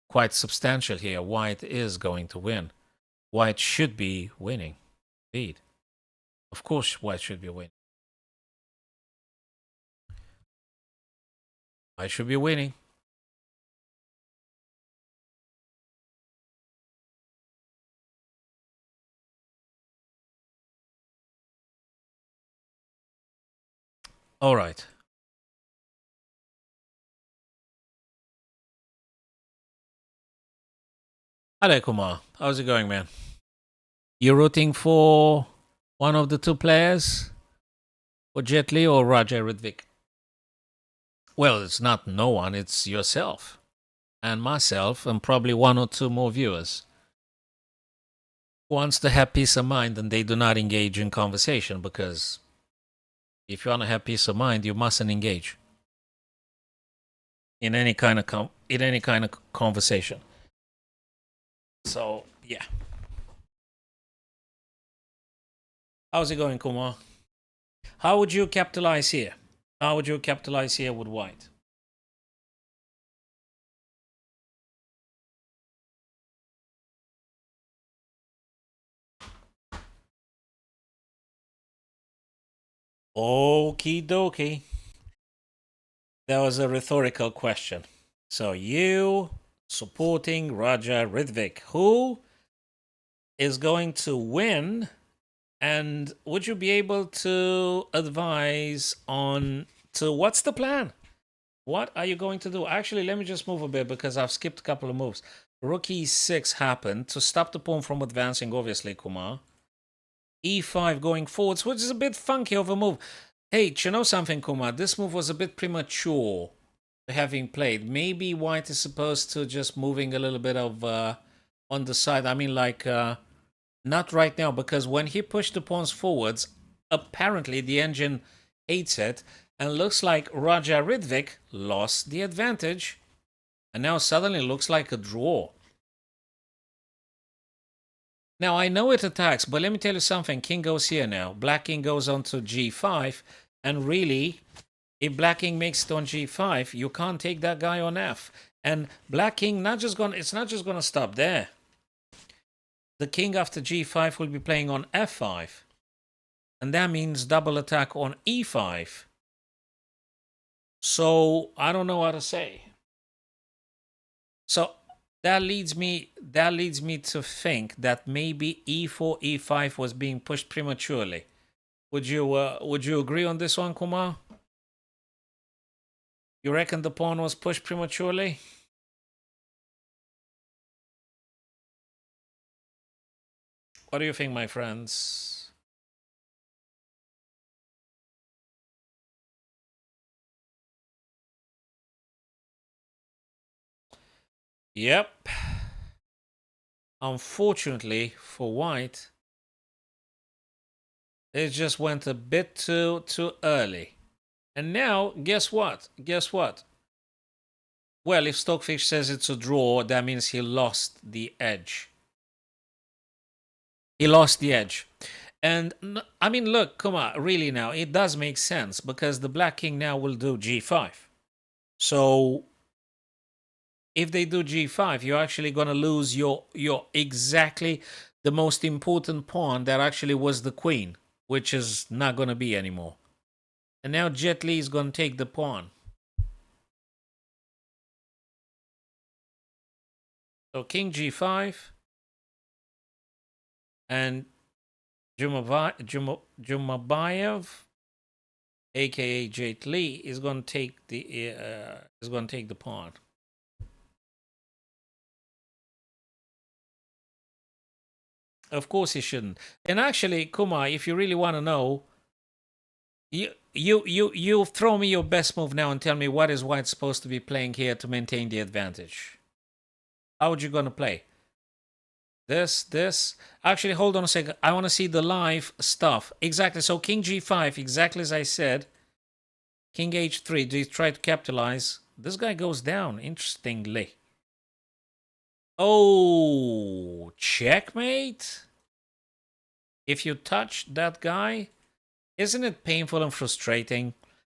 quite substantial here. White is going to win. White should be winning. Indeed. Of course, white should be winning. White should be winning. All right. Hello, Kumar. How's it going, man? You rooting for one of the two players? For Jet Li or Raja Ridvik? Well, it's not no one, it's yourself. And myself, and probably one or two more viewers. Who wants to have peace of mind and they do not engage in conversation, because if you want to have peace of mind, you mustn't engage in any kind of conversation. So yeah. How's it going, Kumar? How would you capitalize here? How would you capitalize here with white? Okie dokie. That was a rhetorical question. So you supporting Raja Ridvik, who is going to win, and would you be able to advise on to what's the plan? What are you going to do? Actually, let me just move a bit because I've skipped a couple of moves. Rook e6 happened to stop the pawn from advancing, obviously, Kumar. e5 going forwards, which is a bit funky of a move. Hey, do you know something, Kumar? This move was a bit premature, having played. Maybe white is supposed to just moving a little bit of on the side. I mean, like, not right now, because when he pushed the pawns forwards, apparently the engine hates it, and looks like Raja Ridvik lost the advantage, and now suddenly looks like a draw. Now, I know it attacks, but let me tell you something. King goes here now. Black king goes on to g5. And really, if black king makes it on g5, you can't take that guy on f. And black king, it's not just going to stop there. The king after g5 will be playing on f5. And that means double attack on e5. So, I don't know what to say. So, that leads me to think that maybe e4, e5 was being pushed prematurely. Would you agree on this one, Kumar? You reckon the pawn was pushed prematurely? What do you think, my friends? Yep. Unfortunately for white, it just went a bit too early. And now, guess what? Guess what? Well, if Stockfish says it's a draw, that means he lost the edge. He lost the edge. And, I mean, look, come on, really now, it does make sense, because the black king now will do g5. So, if they do g5, you're actually going to lose your exactly the most important pawn that actually was the queen, which is not going to be anymore. And now Jet Li is going to take the pawn. So king g5. And Jumabayev, aka Jet Li, is going to take the pawn. Of course he shouldn't. And actually, Kumar, if you really want to know, you throw me your best move now and tell me what is white supposed to be playing here to maintain the advantage. How are you going to play? This. Actually, hold on a second. I want to see the live stuff. Exactly. So king g5, exactly as I said. King h3. Do you try to capitalize? This guy goes down, interestingly. Oh, checkmate? If you touch that guy, isn't it painful and frustrating?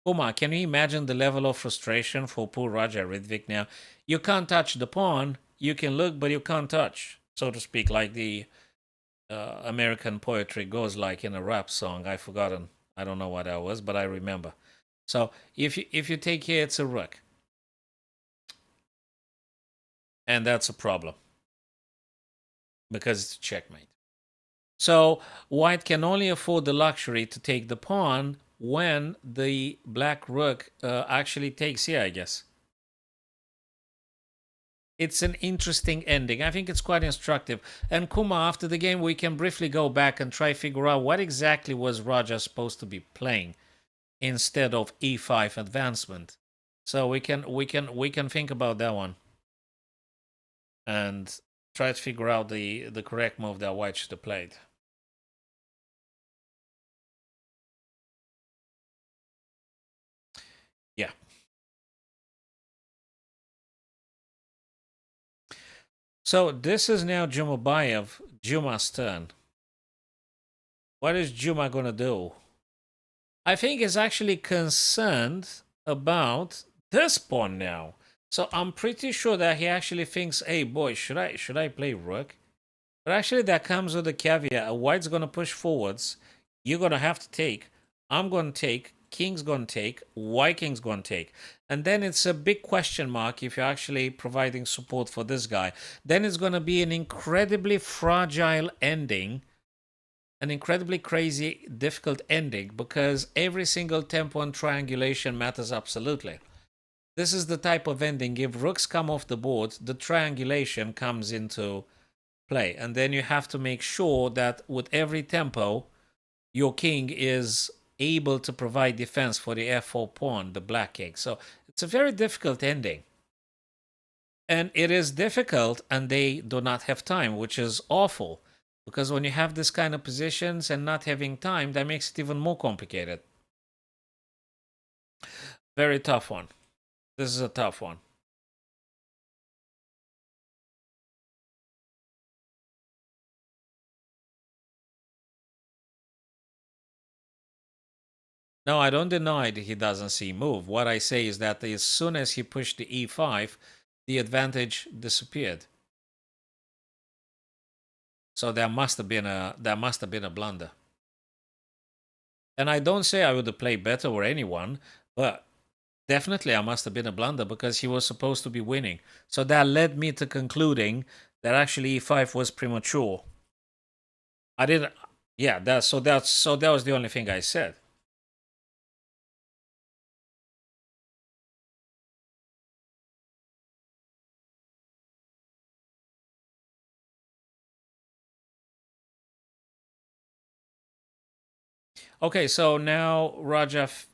Uma, can you imagine the level of frustration for poor Raja Ridvik now? You can't touch the pawn, you can look, but you can't touch, so to speak, like the American poetry goes like in a rap song. I've forgotten. I don't know what that was, but I remember. So if you take here, it's a rook, and that's a problem because it's a checkmate. So white can only afford the luxury to take the pawn when the black rook actually takes here, I guess. It's an interesting ending. I think it's quite instructive. And Kuma, after the game, we can briefly go back and try figure out what exactly was Raja supposed to be playing instead of e5 advancement. So we can think about that one and try to figure out the correct move that white should have played. Yeah. So this is now Jumabayev, Juma's turn. What is Juma gonna do? I think he's actually concerned about this pawn now. So I'm pretty sure that he actually thinks, hey boy, should I play rook? But actually that comes with a caveat. White's gonna push forwards. You're gonna have to take. I'm gonna take. King's gonna take. White king's gonna take. And then it's a big question mark if you're actually providing support for this guy. Then it's gonna be an incredibly fragile ending. An incredibly crazy, difficult ending because every single tempo and triangulation matters absolutely. This is the type of ending, if rooks come off the board, the triangulation comes into play. And then you have to make sure that with every tempo, your king is able to provide defense for the f4 pawn, the black king. So it's a very difficult ending. And it is difficult, and they do not have time, which is awful. Because when you have this kind of positions and not having time, that makes it even more complicated. Very tough one. This is a tough one. No, I don't deny that he doesn't see move. What I say is that as soon as he pushed the e5, the advantage disappeared. So there must have been a blunder. And I don't say I would have played better or anyone, but definitely I must have been a blunder because he was supposed to be winning. So that led me to concluding that actually e5 was premature. I didn't. Yeah, that was the only thing I said. Okay, so now Rajaf.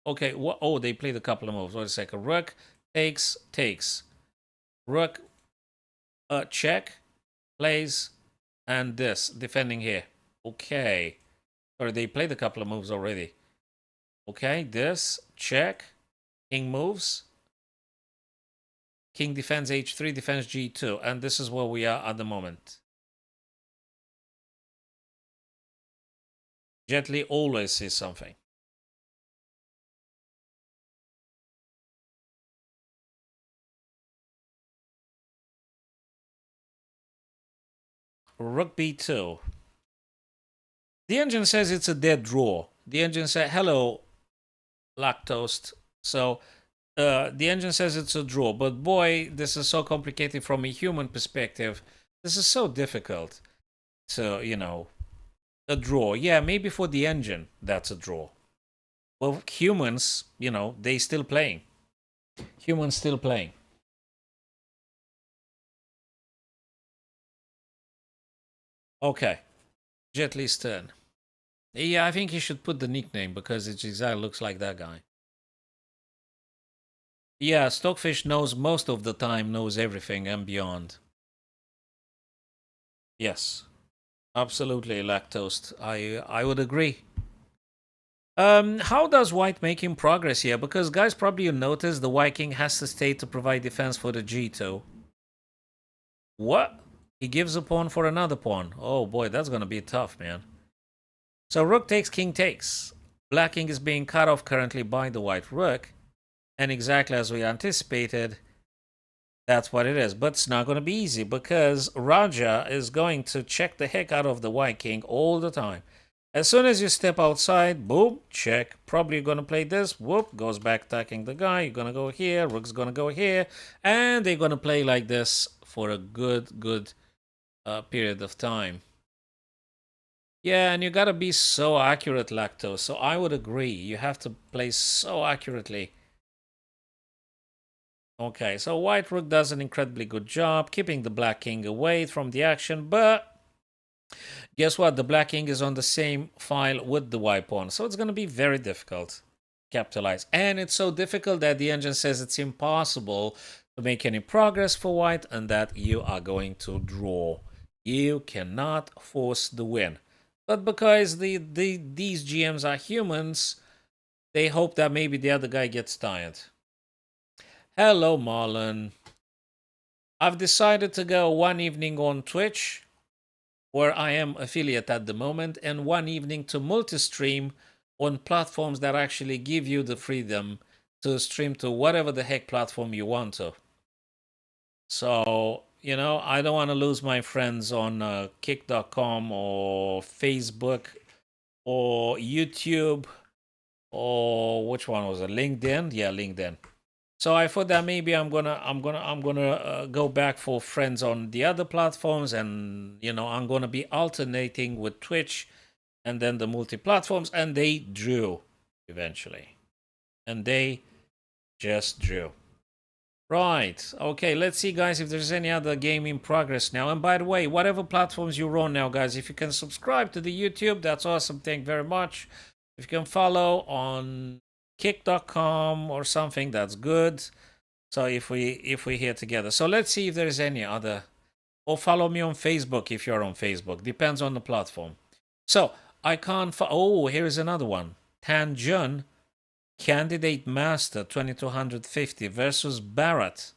Okay, what? Oh, they played a couple of moves. Wait a second. Rook takes. Rook, check, plays, and this defending here. Okay, or they played a couple of moves already. Okay, this check, king moves. King defends h3, defends g2, and this is where we are at the moment. Jet Li always sees something. Rook b2. The engine says it's a dead draw. The engine said, hello, lactose. So the engine says it's a draw. But boy, this is so complicated from a human perspective. This is so difficult. So, a draw. Yeah, maybe for the engine, that's a draw. Well, humans, they still playing. Humans still playing. Okay. Jet Li's turn. Yeah, I think he should put the nickname because it exactly looks like that guy. Yeah, Stockfish knows most of the time, knows everything and beyond. Yes, absolutely, lactose. I would agree. How does White making progress here? Because guys, probably you noticed the White King has to stay to provide defense for the G2. What? He gives a pawn for another pawn. Oh boy, that's gonna be tough, man. So Rook takes, King takes. Black King is being cut off currently by the White Rook. And exactly as we anticipated, That's what it is. But it's not going to be easy because Raja is going to check the heck out of the white king all the time. As soon as you step outside, boom, check. Probably going to play this. Whoop, goes back attacking the guy. You're going to go here. Rook's going to go here. And they're going to play like this for a good period of time. Yeah, and you got to be so accurate, Lacto. So I would agree. You have to play so accurately. Okay, so white rook does an incredibly good job keeping the black king away from the action, but guess what? The black king is on the same file with the white pawn, so it's going to be very difficult to capitalize. And it's so difficult that the engine says it's impossible to make any progress for white and that you are going to draw. You cannot force the win. But because these GMs are humans, they hope that maybe the other guy gets tired. Hello, Marlon. I've decided to go one evening on Twitch, where I am affiliate at the moment, and one evening to multi-stream on platforms that actually give you the freedom to stream to whatever the heck platform you want to. So, you know, I don't want to lose my friends on kick.com or Facebook or YouTube or which one was it? LinkedIn? Yeah, LinkedIn. So I thought that maybe I'm gonna go back for friends on the other platforms, and you know I'm gonna be alternating with Twitch, and then the multi-platforms, and they drew eventually, and they just drew. Right. Okay. Let's see, guys, if there's any other game in progress now. And by the way, whatever platforms you're on now, guys, if you can subscribe to the YouTube, that's awesome. Thank you very much. If you can follow on kick.com or something, that's good. So if we're here together, so let's see if there's any other, or follow me on Facebook if you're on Facebook, depends on the platform. So I can't oh, here's another one. Tan Jun, candidate master 2250 versus Bharat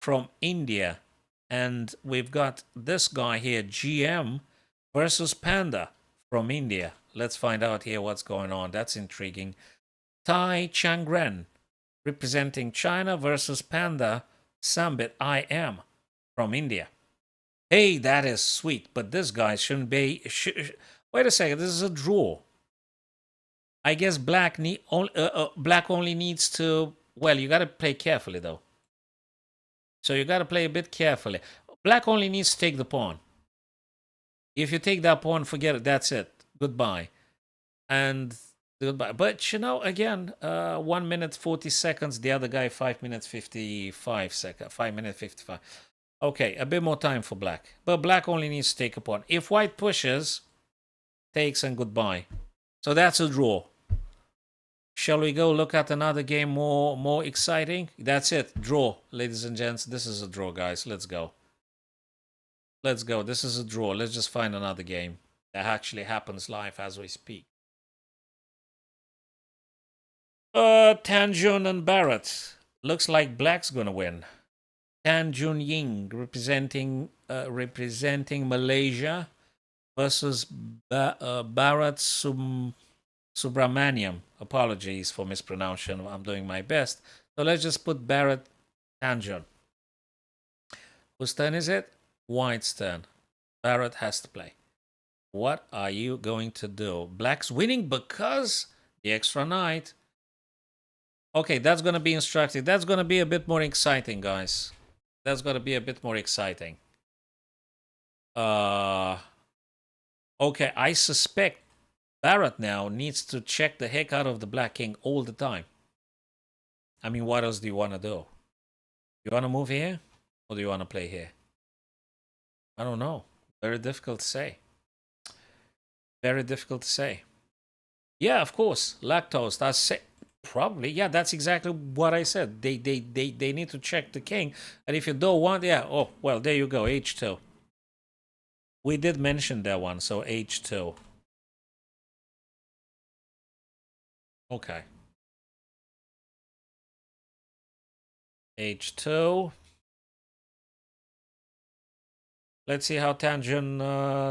from India, and we've got this guy here, GM versus Panda from India. Let's find out here what's going on. That's intriguing. Tai Changren, representing China, versus Panda Sambit IM from India. Hey, that is sweet, but this guy shouldn't be... wait a second, this is a draw. I guess black only needs to... Well, you got to play carefully, though. So you got to play a bit carefully. Black only needs to take the pawn. If you take that pawn, forget it. That's it. Goodbye. And... goodbye. But you know, again, 1 minute 40 seconds. The other guy 5 minutes 55 seconds. 5 minutes 55. Okay, a bit more time for black. But black only needs to take a pawn. If white pushes, takes and goodbye. So that's a draw. Shall we go look at another game more exciting? That's it. Draw, ladies and gents. This is a draw, guys. Let's go. Let's go. This is a draw. Let's just find another game that actually happens live as we speak. Tan Jun and Bharat. Looks like black's gonna win. Tan Jun Ying representing Malaysia versus Bharat Subramaniam. Apologies for mispronouncing. I'm doing my best. So let's just put Bharat Tan Jun. Whose turn is it? White's turn. Bharat has to play. What are you going to do? Black's winning because the extra knight. Okay, that's going to be instructive. That's going to be a bit more exciting, guys. That's going to be a bit more exciting. Okay, I suspect Bharat now needs to check the heck out of the black king all the time. I mean, what else do you want to do? You want to move here? Or do you want to play here? I don't know. Very difficult to say. Very difficult to say. Yeah, of course. Lactose. That's probably. Yeah, that's exactly what I said. They need to check the king. And if you don't want, yeah. Oh, well, there you go. H2. We did mention that one. So H2. Okay. H2. Let's see how Tan Jun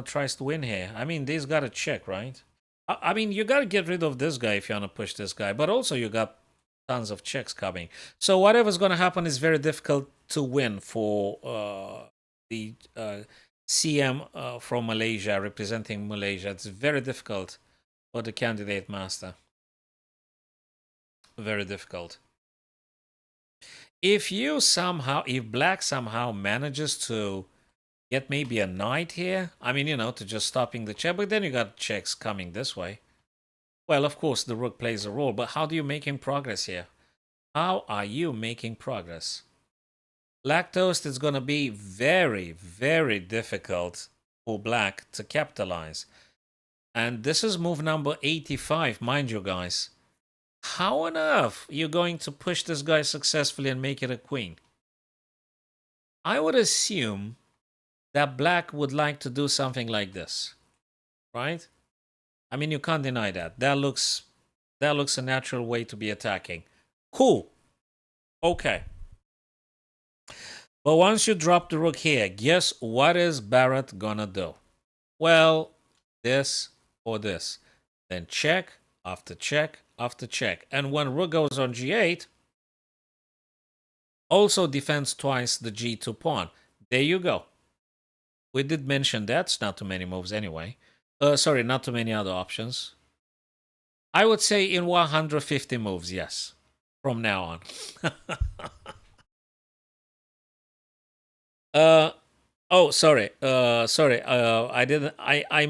tries to win here. I mean, these got to check, right? I mean, you got to get rid of this guy if you want to push this guy. But also you got Tons of checks coming. So whatever's going to happen is very difficult to win for the CM from Malaysia, representing Malaysia. It's very difficult for the candidate master. Very difficult. If black somehow manages to get maybe a knight here, I mean, to just stopping the check, but then you got checks coming this way. Well, of course, the rook plays a role, but how do you make progress here? How are you making progress? Lactose is going to be very, very difficult for black to capitalize. And this is move number 85, mind you, guys. How on earth are you going to push this guy successfully and make it a queen? I would assume that black would like to do something like this, right? I mean, you can't deny that. That looks a natural way to be attacking. Cool. Okay. But once you drop the rook here, guess what is Barrett gonna do? Well, this or this. Then check after check after check. And when rook goes on g8, also defends twice the g2 pawn. There you go. We did mention that's not too many moves anyway. Sorry, not too many other options. I would say in 150 moves, yes. From now on. Oh, sorry. I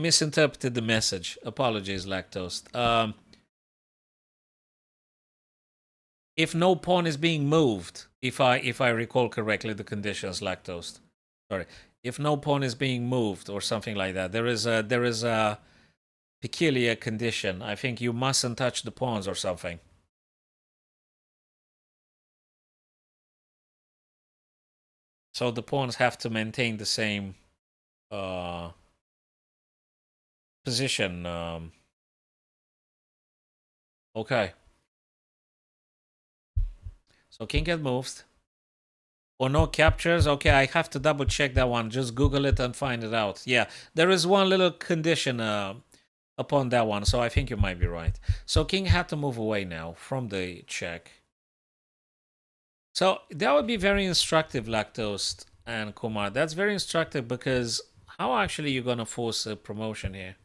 misinterpreted the message. Apologies, Lactose. If no pawn is being moved, if I recall correctly the conditions, Lactose. Sorry. If no pawn is being moved or something like that, there is a peculiar condition. I think you mustn't touch the pawns or something. So the pawns have to maintain the same position. Okay. So king get moved. Or no captures. Okay, I have to double check that one. Just Google it and find it out. Yeah, there is one little condition upon that one. So I think you might be right. So king had to move away now from the check. So that would be very instructive, Lactose and Kumar. That's very instructive because how actually you going to force a promotion here?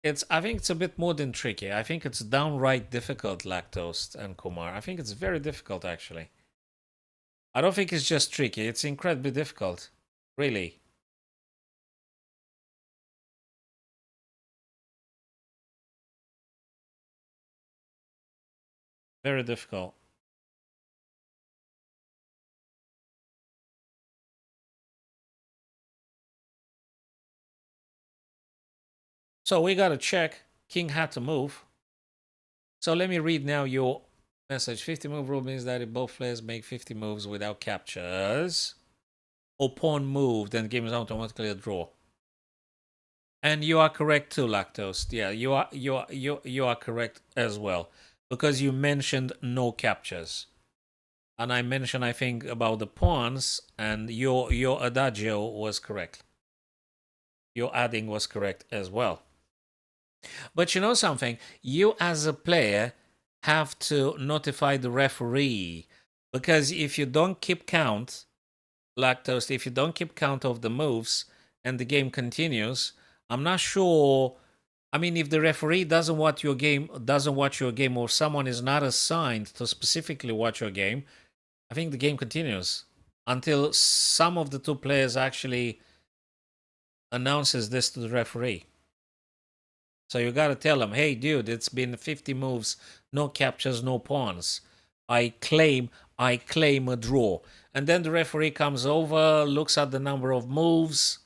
I think it's a bit more than tricky. I think it's downright difficult, Lactose and Kumar. I think it's very difficult, actually. I don't think it's just tricky. It's incredibly difficult. Really. Very difficult. So we got to check. King had to move. So let me read now your message. 50 move rule means that if both players make 50 moves without captures, or pawn moved, then the game is automatically a draw. And you are correct too, Lactose. Yeah, you are correct as well. Because you mentioned no captures. And I mentioned, I think, about the pawns, and your adagio was correct. Your adding was correct as well. But you know something? You as a player have to notify the referee. Because if you don't keep count, Lactose, if you don't keep count of the moves and the game continues, I'm not sure. I mean, if the referee doesn't watch your game, or someone is not assigned to specifically watch your game, I think the game continues until some of the two players actually announces this to the referee. So you got to tell them, hey, dude, it's been 50 moves, no captures, no pawns. I claim a draw. And then the referee comes over, looks at the number of moves.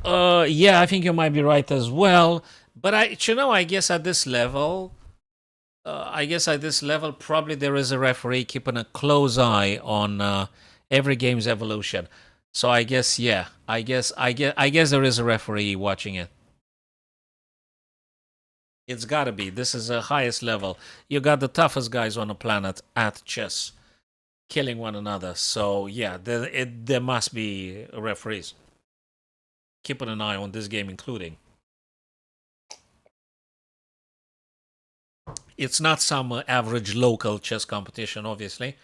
Yeah, I think you might be right as well. But I guess at this level, probably there is a referee keeping a close eye on every game's evolution. So I guess, yeah, I guess there is a referee watching it. It's gotta be. This is the highest level. You got the toughest guys on the planet at chess, killing one another. So yeah, there must be referees keeping an eye on this game, including. It's not some average local chess competition, obviously.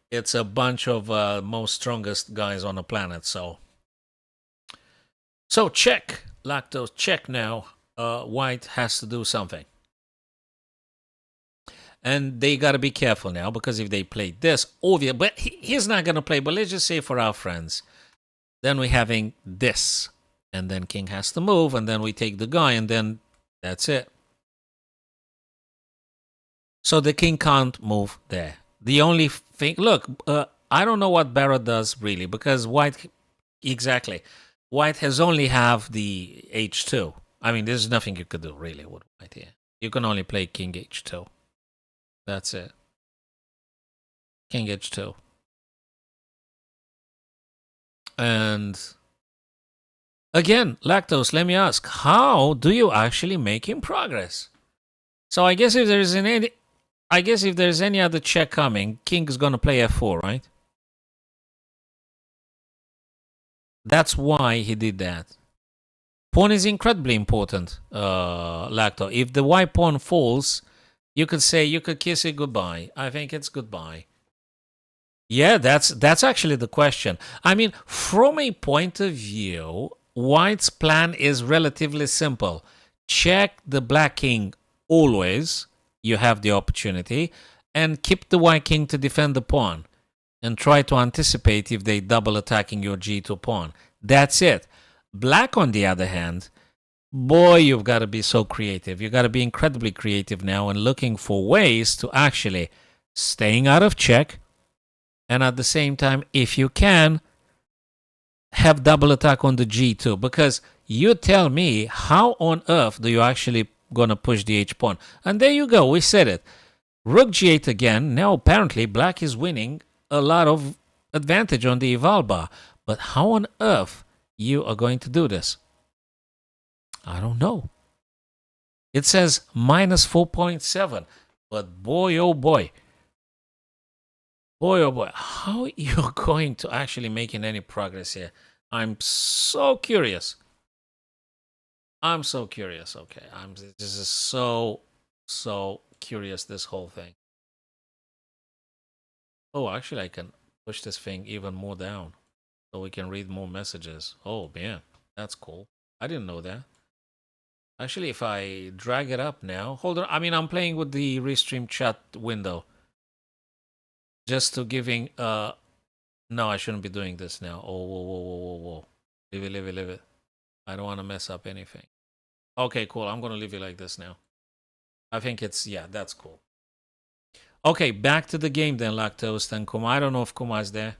It's a bunch of most strongest guys on the planet. So check. Lactose, check now. White has to do something. And they got to be careful now, because if they play this, obvious, but he's not going to play. But let's just say for our friends, then we're having this. And then king has to move, and then we take the guy, and then that's it. So the king can't move there. The only thing, look, I don't know what Barrett does really, because white, exactly, white has only have the h2. I mean, there's nothing you could do really with white here. You can only play king h2. That's it. King h2. And again, Lactose, let me ask, how do you actually make him progress? So I guess if there's any other check coming, king is going to play f4, right? That's why he did that. Pawn is incredibly important, Lacto. If the white pawn falls, you could say, you could kiss it goodbye. I think it's goodbye. Yeah, that's actually the question. I mean, from a point of view, white's plan is relatively simple. Check the black king always. You have the opportunity. And keep the white king to defend the pawn. And try to anticipate if they double attacking your g2 pawn. That's it. Black, on the other hand, boy, you've got to be so creative. You've got to be incredibly creative now and looking for ways to actually staying out of check. And at the same time, if you can, have double attack on the g2. Because you tell me, how on earth do you actually going to push the h-pawn? And there you go. We said it. Rook g8 again. Now, apparently, black is winning a lot of advantage on the eval bar. But how on earth you are going to do this? I don't know. It says minus 4.7. But boy, oh boy. Boy, oh boy. How are you going to actually making any progress here? I'm so curious. I'm so curious. Okay. This is so curious, this whole thing. Oh, actually, I can push this thing even more down so we can read more messages. Oh, man. That's cool. I didn't know that. Actually, if I drag it up now, hold on. I mean, I'm playing with the restream chat window. Just to giving, no, I shouldn't be doing this now. Oh, whoa. Leave it. I don't want to mess up anything. Okay, cool. I'm going to leave it like this now. I think it's, yeah, that's cool. Okay, back to the game then, Lactose and Kuma. I don't know if Kuma is there.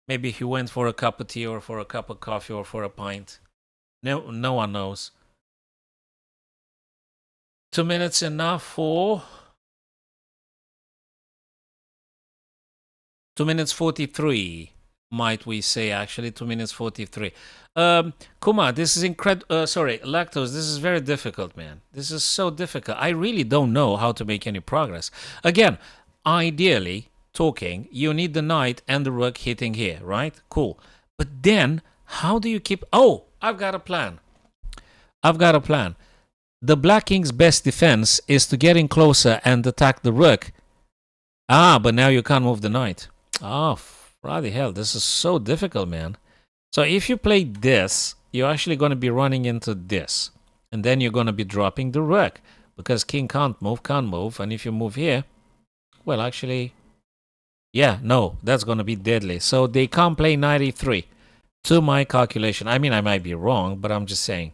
Maybe he went for a cup of tea or for a cup of coffee or for a pint. No one knows. 2 minutes enough for 2 minutes 43, might we say, actually 2 minutes 43. Kuma, this is incredible. Sorry, Lactose, this is very difficult, man. This is so difficult. I really don't know how to make any progress. Again, ideally talking, you need the knight and the rook hitting here, right? Cool. But then, how do you keep... Oh, I've got a plan. The black king's best defense is to get in closer and attack the rook. Ah, but now you can't move the knight. Oh, bloody hell, this is so difficult, man. So if you play this, you're actually going to be running into this. And then you're going to be dropping the rook. Because king can't move. And if you move here, well, actually, yeah, no, that's going to be deadly. So they can't play knight e3, to my calculation. I mean, I might be wrong, but I'm just saying.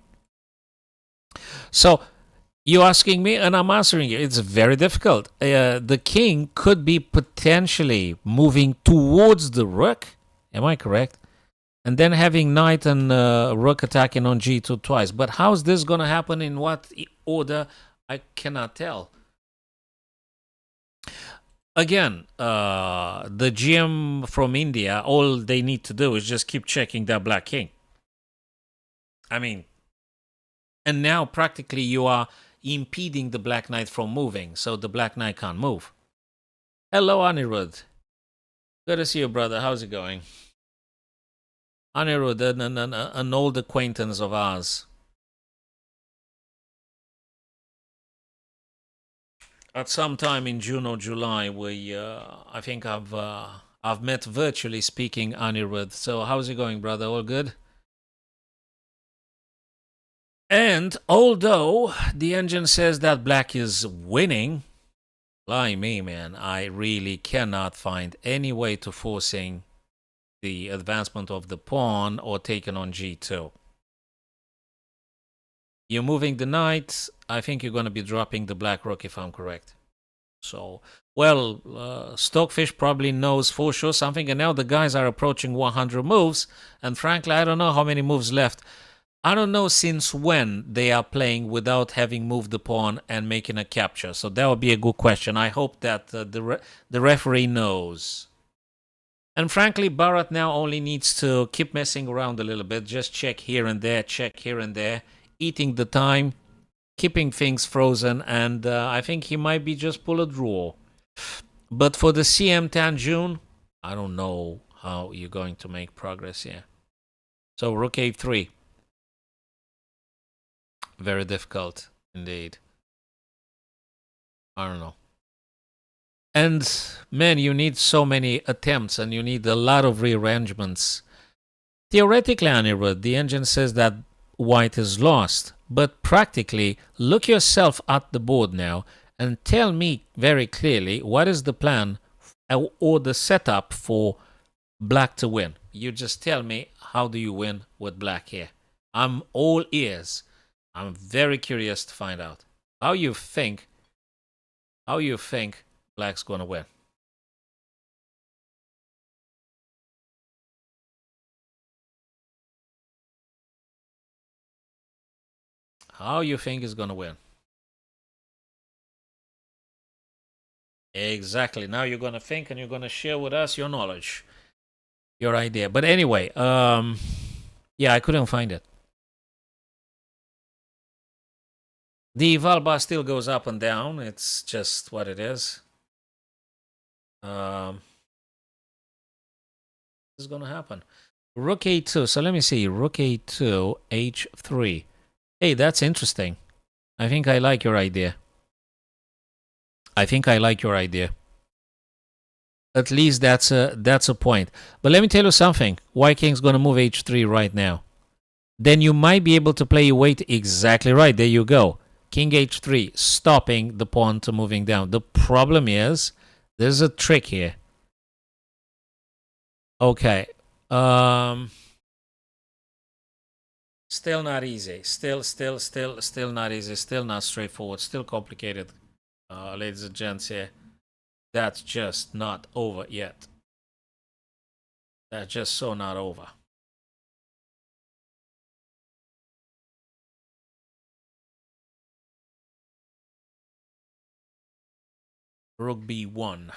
So you're asking me, and I'm answering you. It's very difficult. The king could be potentially moving towards the rook. Am I correct? And then having knight and rook attacking on g2 twice. But how's this going to happen? In what order? I cannot tell. Again, the GM from India, all they need to do is just keep checking that black king. I mean, and now practically you are impeding the black knight from moving, so the black knight can't move. Hello, Anirudh. Good to see you, brother. How's it going? Anirudh, an old acquaintance of ours. At some time in June or July, I think I've met virtually speaking Anirudh. So how's it going, brother? All good? And although the engine says that black is winning, lie me, man, I really cannot find any way to forcing the advancement of the pawn or taking on g2. You're moving the knight. I think you're going to be dropping the black rook if I'm correct. So, well, Stockfish probably knows for sure something, and now the guys are approaching 100 moves, and frankly, I don't know how many moves left. I don't know since when they are playing without having moved the pawn and making a capture. So that would be a good question. I hope that the referee knows. And frankly, Bharat now only needs to keep messing around a little bit. Just check here and there, eating the time, keeping things frozen, and I think he might be just pull a draw. But for the CM Tanjun, I don't know how you're going to make progress here. So rook a3. Very difficult indeed. I don't know. And man, you need so many attempts and you need a lot of rearrangements. Theoretically, Anirudh, the engine says that white is lost. But practically, look yourself at the board now and tell me very clearly what is the plan or the setup for black to win. You just tell me, how do you win with black here? I'm all ears. I'm very curious to find out how you think black's going to win. How you think is going to win. Exactly. Now you're going to think and you're going to share with us your knowledge, your idea. But anyway, yeah, I couldn't find it. The eval bar still goes up and down. It's just what it is. This is going to happen. Rook a2. So let me see. Rook a2, h3. Hey, that's interesting. I think I like your idea. At least that's a point. But let me tell you something. White King's going to move h3 right now. Then you might be able to play your weight exactly right. There you go. King h3, stopping the pawn to moving down. The problem is, there's a trick here. Okay. Still not easy. Still not easy. Still not straightforward. Still complicated. Ladies and gents here. That's just not over yet. That's just so not over. Rook b1.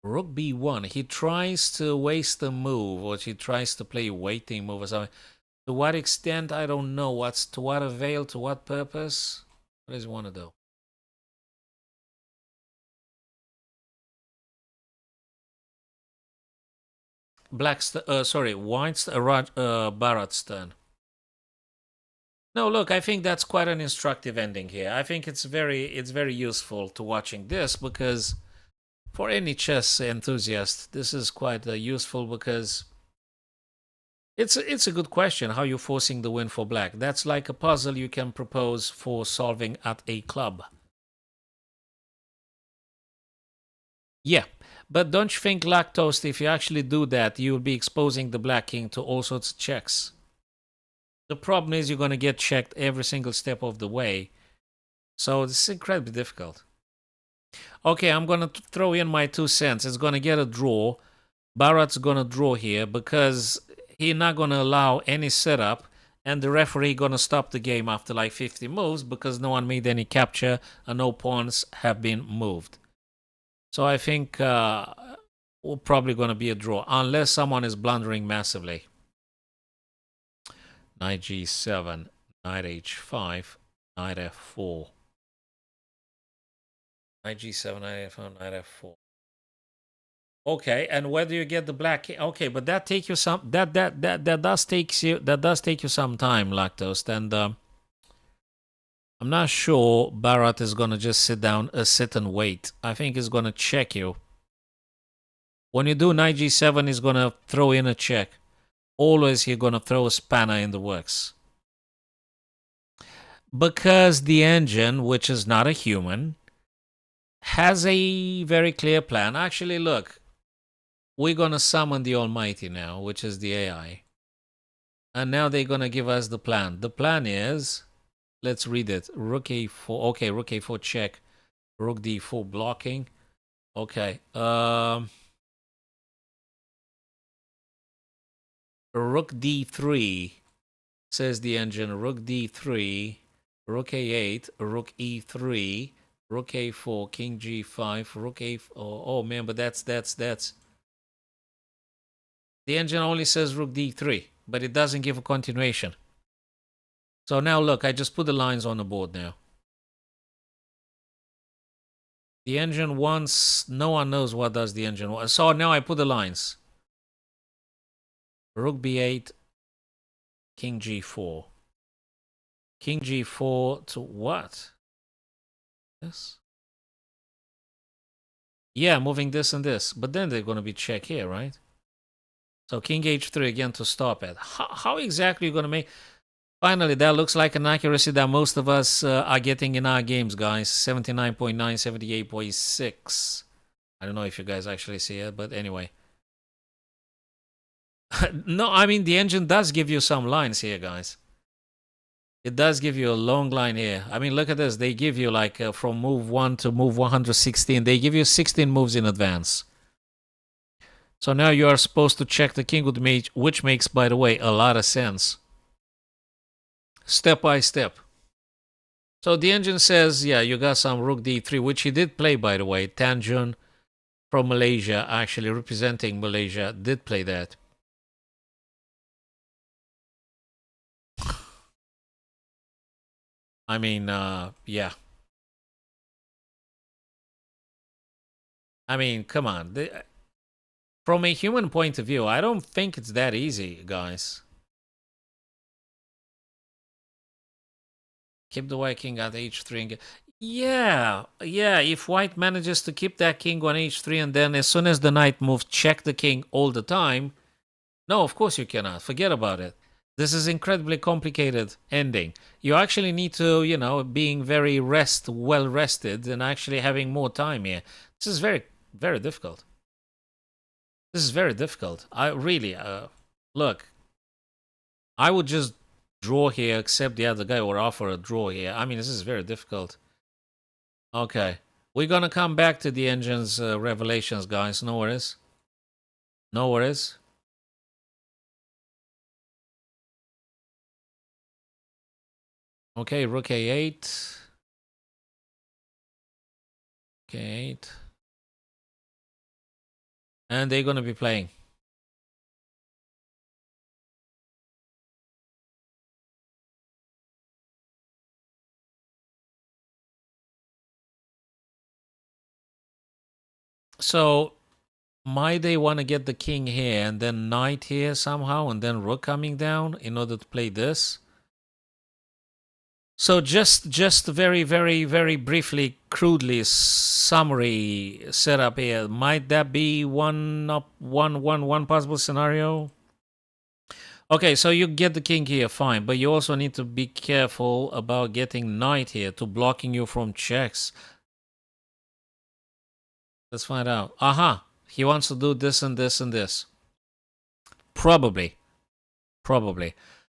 Rook b1. He tries to waste a move, or he tries to play a waiting move or something. To what extent, I don't know. To what avail, to what purpose? What does he want to do? White's Bharat's turn. No, look, I think that's quite an instructive ending here. I think it's very useful to watching this, because for any chess enthusiast, this is quite useful, because it's a good question how you're forcing the win for black. That's like a puzzle you can propose for solving at a club. Yeah, but don't you think, Lactose, if you actually do that, you'll be exposing the black king to all sorts of checks? The problem is you're going to get checked every single step of the way. So this is incredibly difficult. Okay, I'm going to throw in my 2 cents. It's going to get a draw. Bharat's going to draw here because he's not going to allow any setup. And the referee going to stop the game after like 50 moves because no one made any capture and no pawns have been moved. So I think we're probably going to be a draw unless someone is blundering massively. Knight g7, knight h5, knight f4. Knight g7, knight f5, knight f4. Okay, and where do you get the black? Okay, but that take you some that does take you some time, Lactose. And I'm not sure Barat is gonna just sit and wait. I think he's gonna check you. When you do knight g7, he's gonna throw in a check. Always he's gonna throw a spanner in the works. Because the engine, which is not a human, has a very clear plan. Actually, look, we're gonna summon the Almighty now, which is the AI. And now they're gonna give us the plan. The plan is, let's read it. Rook a4. Okay, rook a4 check. Rook d4 blocking. Okay. Rook d3, says the engine. Rook d3, rook a8, rook e3, rook a4, king g5, rook a4. Oh man, but that's. The engine only says rook d3, but it doesn't give a continuation. So now look, I just put the lines on the board now. The engine wants, no one knows what does the engine want. So now I put the lines. Rook b8, king g4. King g4 to what? This? Yeah, moving this and this. But then they're going to be check here, right? So king h3 again to stop it. How exactly are you going to make... Finally, that looks like an accuracy that most of us are getting in our games, guys. 79.9, 78.6. I don't know if you guys actually see it, but anyway. No, I mean, the engine does give you some lines here, guys. It does give you a long line here. I mean, look at this. They give you like from move 1 to move 116. They give you 16 moves in advance. So now you are supposed to check the king with mate, which makes, by the way, a lot of sense. Step by step. So the engine says, yeah, you got some rook d3, which he did play, by the way. Tanjun from Malaysia, actually representing Malaysia, did play that. I mean, yeah. I mean, come on. From a human point of view, I don't think it's that easy, guys. Keep the white king at h3. Yeah, if white manages to keep that king on h3 and then as soon as the knight moves, check the king all the time. No, of course you cannot. Forget about it. This is incredibly complicated ending. You actually need to, you know, being very well rested and actually having more time here. This is very, very difficult. This is very difficult. I really, look, I would just draw here, accept the other guy or offer a draw here. I mean, this is very difficult. Okay. We're going to come back to the engine's revelations, guys. No worries. No worries. Okay, rook a8. K8. And they're going to be playing. So, might they want to get the king here and then knight here somehow and then rook coming down in order to play this? So just very, very, very briefly, crudely, summary setup here. Might that be one possible scenario? Okay, so you get the king here, fine, but you also need to be careful about getting knight here to blocking you from checks. Let's find out. Aha, he wants to do this and this and this. Probably.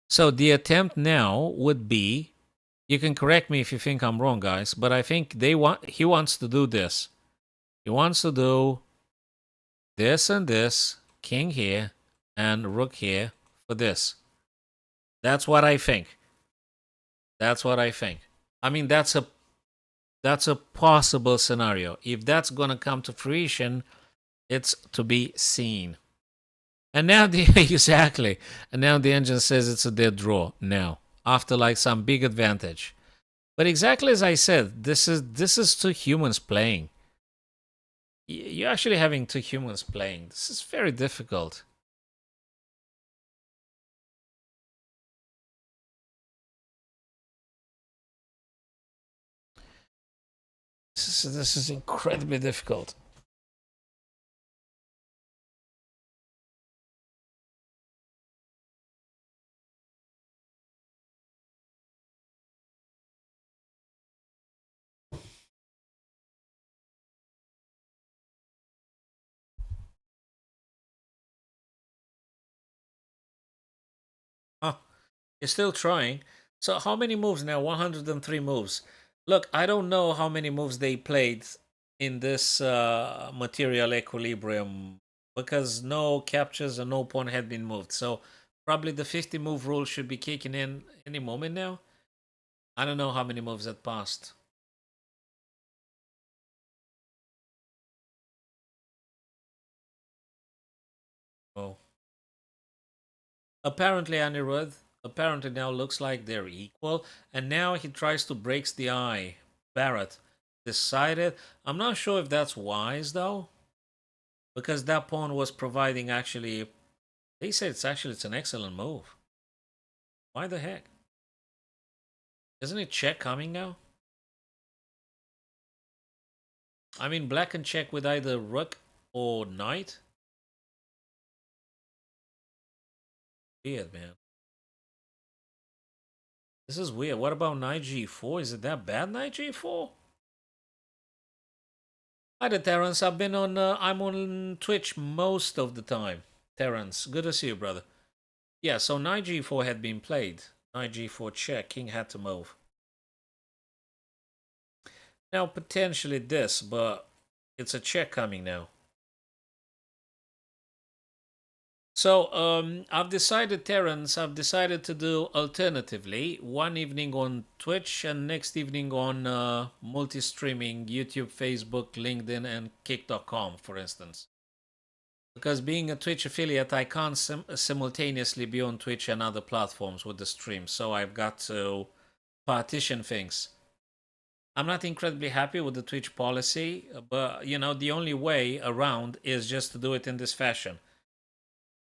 So the attempt now would be, you can correct me if you think I'm wrong, guys, but I think he wants to do this. He wants to do this and this, king here, and rook here for this. That's what I think. I mean, that's a possible scenario. If that's gonna come to fruition, it's to be seen. And now exactly. And now the engine says it's a dead draw now, after like some big advantage. But exactly as I said, this is two humans playing. You're actually having two humans playing. This is very difficult. This is incredibly difficult. Huh. You're still trying. So how many moves now? 103 moves. Look, I don't know how many moves they played in this material equilibrium because no captures and no pawn had been moved. So probably the 50 move rule should be kicking in any moment now. I don't know how many moves had passed. Oh. Apparently, Anirudh, apparently now looks like they're equal. And now he tries to breaks the eye. Barrett decided. I'm not sure if that's wise though. Because that pawn was providing actually, they said it's an excellent move. Why the heck? Isn't it check coming now? I mean, black can check with either rook or knight. Weird, man. This is weird. What about knight g4? Is it that bad, knight g4? Hi there, Terence. I'm on Twitch most of the time. Terence, good to see you, brother. Yeah, so knight g4 had been played. Knight g4 check. King had to move. Now potentially this, but it's a check coming now. So I've decided, Terence, I've decided to do alternatively one evening on Twitch and next evening on multi-streaming YouTube, Facebook, LinkedIn, and Kick.com, for instance. Because being a Twitch affiliate, I can't simultaneously be on Twitch and other platforms with the stream. So I've got to partition things. I'm not incredibly happy with the Twitch policy, but you know, the only way around is just to do it in this fashion.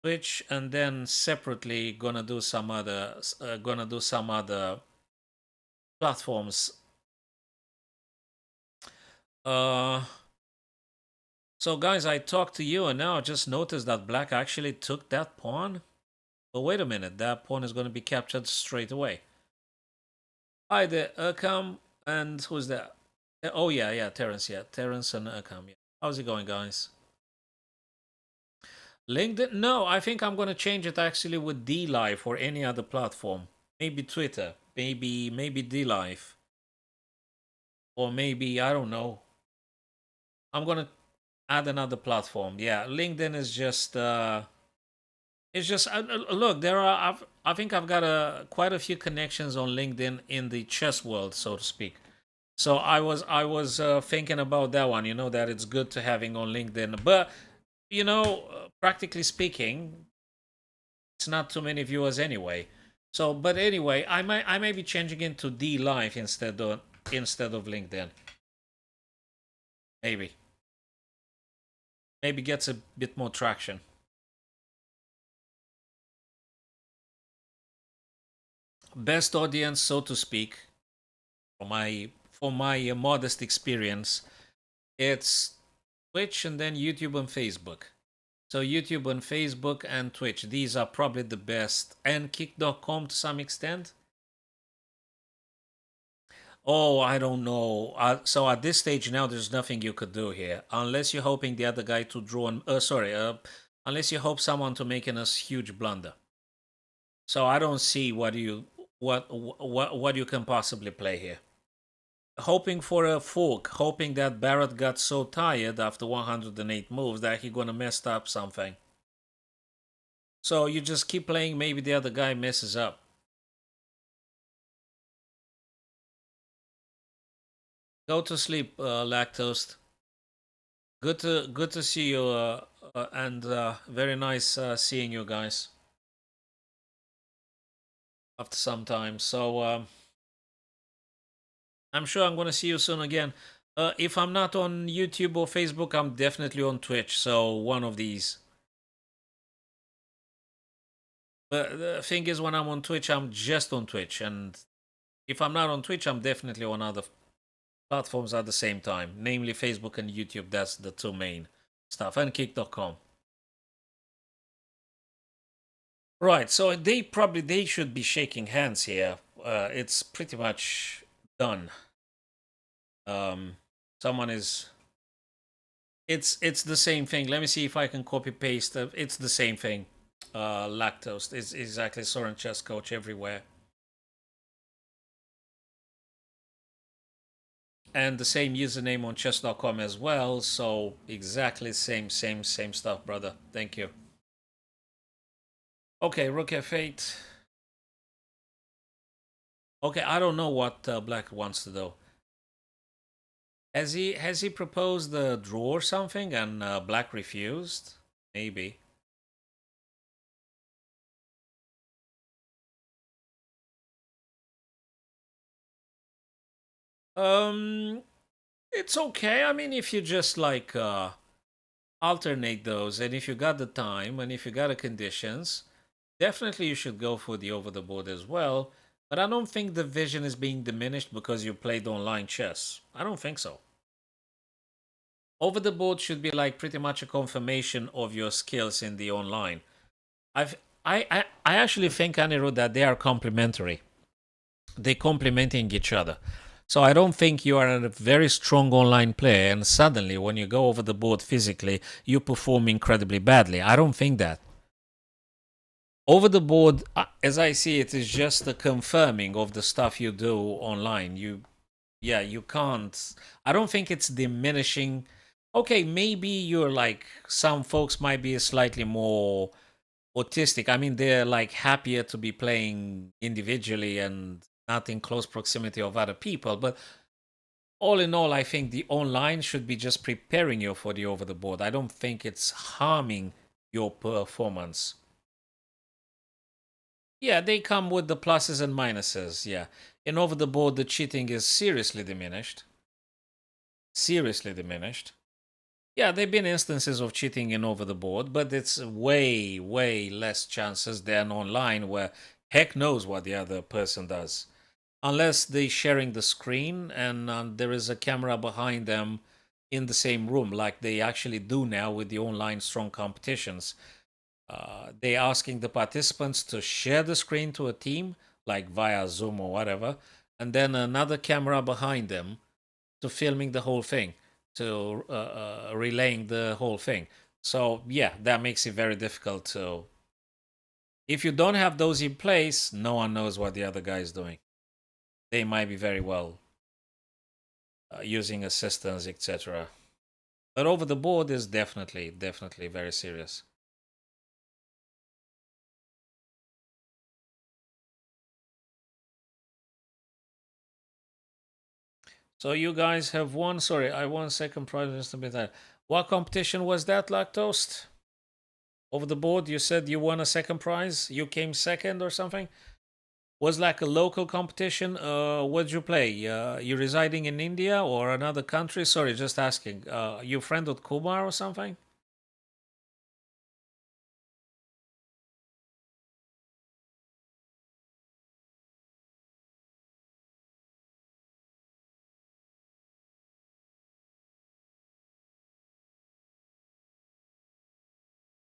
Twitch and then separately gonna do some other platforms. Uh so guys, I talked to you and now I just noticed that black actually took that pawn. But wait a minute, that pawn is gonna be captured straight away. Hi there, Urkam, and who's that? Oh yeah, Terence, Terence and Urkam. Yeah. How's it going, guys? LinkedIn? No, I think I'm gonna change it actually with D Live or any other platform. Maybe Twitter. Maybe D Live. Or maybe I don't know. I'm gonna add another platform. Yeah, LinkedIn is just it's just look. There are I think I've got quite a few connections on LinkedIn in the chess world, so to speak. So I was thinking about that one. You know that it's good to having on LinkedIn, but you know, practically speaking, it's not too many viewers anyway. So, but anyway, I may be changing into D Live instead of LinkedIn. Maybe gets a bit more traction. Best audience, so to speak, for my modest experience, it's Twitch and then YouTube and Facebook. So YouTube and Facebook and Twitch, these are probably the best, and Kick.com to some extent. Oh, I don't know. So at this stage now, there's nothing you could do here, unless you're hoping the other guy to draw. Unless you hope someone to make a huge blunder. So I don't see what you can possibly play here. Hoping for a fork, hoping that Barrett got so tired after 108 moves that he gonna mess up something. So you just keep playing, maybe the other guy messes up. Go to sleep, Lactose. Good to see you, and very nice seeing you guys after some time. So I'm sure I'm gonna see you soon again. If I'm not on YouTube or Facebook, I'm definitely on Twitch. So one of these. But the thing is, when I'm on Twitch, I'm just on Twitch, and if I'm not on Twitch, I'm definitely on other platforms at the same time, namely Facebook and YouTube. That's the two main stuff, and Kick.com. Right, so they should be shaking hands here. It's pretty much done. Um, someone is. It's the same thing. Let me see if I can copy paste. It's the same thing. Lactose is exactly Soren chess coach everywhere, and the same username on chess.com as well. So exactly same stuff, brother. Thank you. Okay, Rook F8. Okay, I don't know what Black wants to do. Has he proposed the draw or something and Black refused? Maybe. Um, it's okay. I mean, if you just like alternate those, and if you got the time, and if you got the conditions, definitely you should go for the over the board as well. But I don't think the vision is being diminished because you played online chess. I don't think so. Over the board should be like pretty much a confirmation of your skills in the online. I've I actually think, Anirudh, that they are complementary. They complementing each other. So I don't think you are a very strong online player and suddenly when you go over the board physically, you perform incredibly badly. I don't think that. Over the board, as I see it, is just the confirming of the stuff you do online. You can't. I don't think it's diminishing. Okay, maybe you're like some folks might be slightly more autistic. I mean, they're like happier to be playing individually and not in close proximity of other people. But all in all, I think the online should be just preparing you for the over the board. I don't think it's harming your performance. Yeah, they come with the pluses and minuses. Yeah. And over the board, the cheating is seriously diminished. Seriously diminished. Yeah, there have been instances of cheating in over the board, but it's way less chances than online where heck knows what the other person does. Unless they're sharing the screen and there is a camera behind them in the same room, like they actually do now with the online strong competitions. They're asking the participants to share the screen to a team, like via Zoom or whatever, and then another camera behind them to filming the whole thing, to relaying the whole thing. So yeah, that makes it very difficult to. If you don't have those in place, no one knows what the other guy is doing. They might be very well using assistants, etc. But over the board is definitely very serious. So you guys have won. Sorry, I won second prize. Just a bit. What competition was that, Lactose? Over the board, you said you won a second prize. You came second or something. Was like a local competition. What'd you play? You residing in India or another country? Sorry, just asking. You friend with Kumar or something?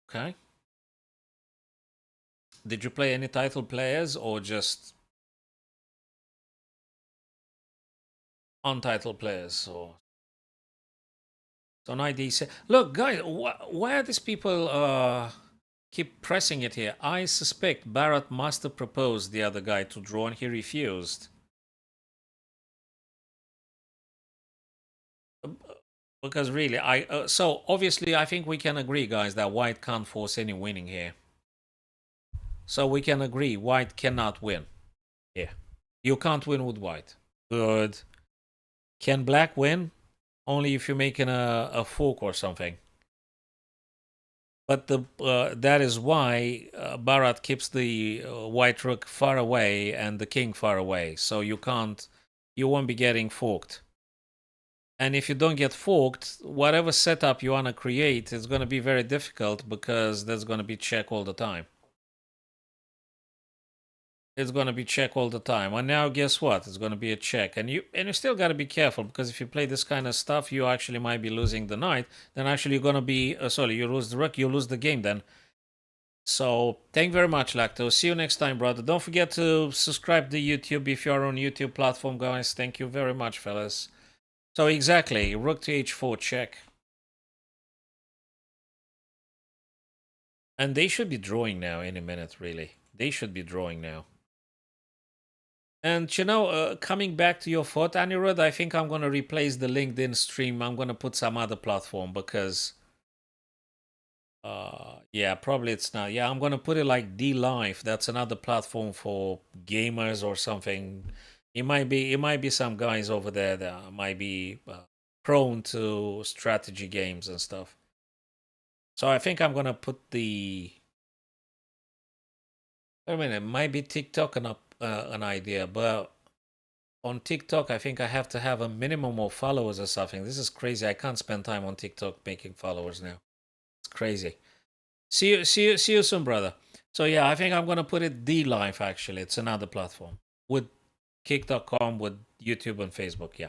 Okay. Did you play any title players or just untitled players? Or so an ID say, look, guys, why are these people keep pressing it here? I suspect Barrett must have proposed the other guy to draw and he refused. Because really, so obviously I think we can agree, guys, that White can't force any winning here. So we can agree White cannot win. Yeah, you can't win with White. Good. Can Black win? Only if you're making a fork or something. But that is why Bharat keeps the white rook far away and the king far away. So you won't be getting forked. And if you don't get forked, whatever setup you want to create is going to be very difficult because there's going to be check all the time. it's going to be check all the time. And now guess what? It's going to be a check. And you still got to be careful, because if you play this kind of stuff, you actually might be losing the knight. Then actually you're going to be sorry, you lose the rook, you lose the game then. So thank you very much, Lacto. See you next time, brother. Don't forget to subscribe to YouTube if you're on YouTube platform, guys. Thank you very much, fellas. So exactly, rook to h4 check. And they should be drawing now any minute, really. They should be drawing now. And, coming back to your thought, Anirudh, I think I'm going to replace the LinkedIn stream. I'm going to put some other platform because, yeah, probably it's not. Yeah, I'm going to put it like D Live. That's another platform for gamers or something. It might be some guys over there that might be prone to strategy games and stuff. So I think I'm going to put the... I mean, it might be TikTok an idea, but on TikTok, I think I have to have a minimum of followers or something. This is crazy. I can't spend time on TikTok making followers now. It's crazy. See you soon, brother. So yeah, I think I'm gonna put it D Live. Actually, it's another platform with Kick.com, with YouTube and Facebook. Yeah.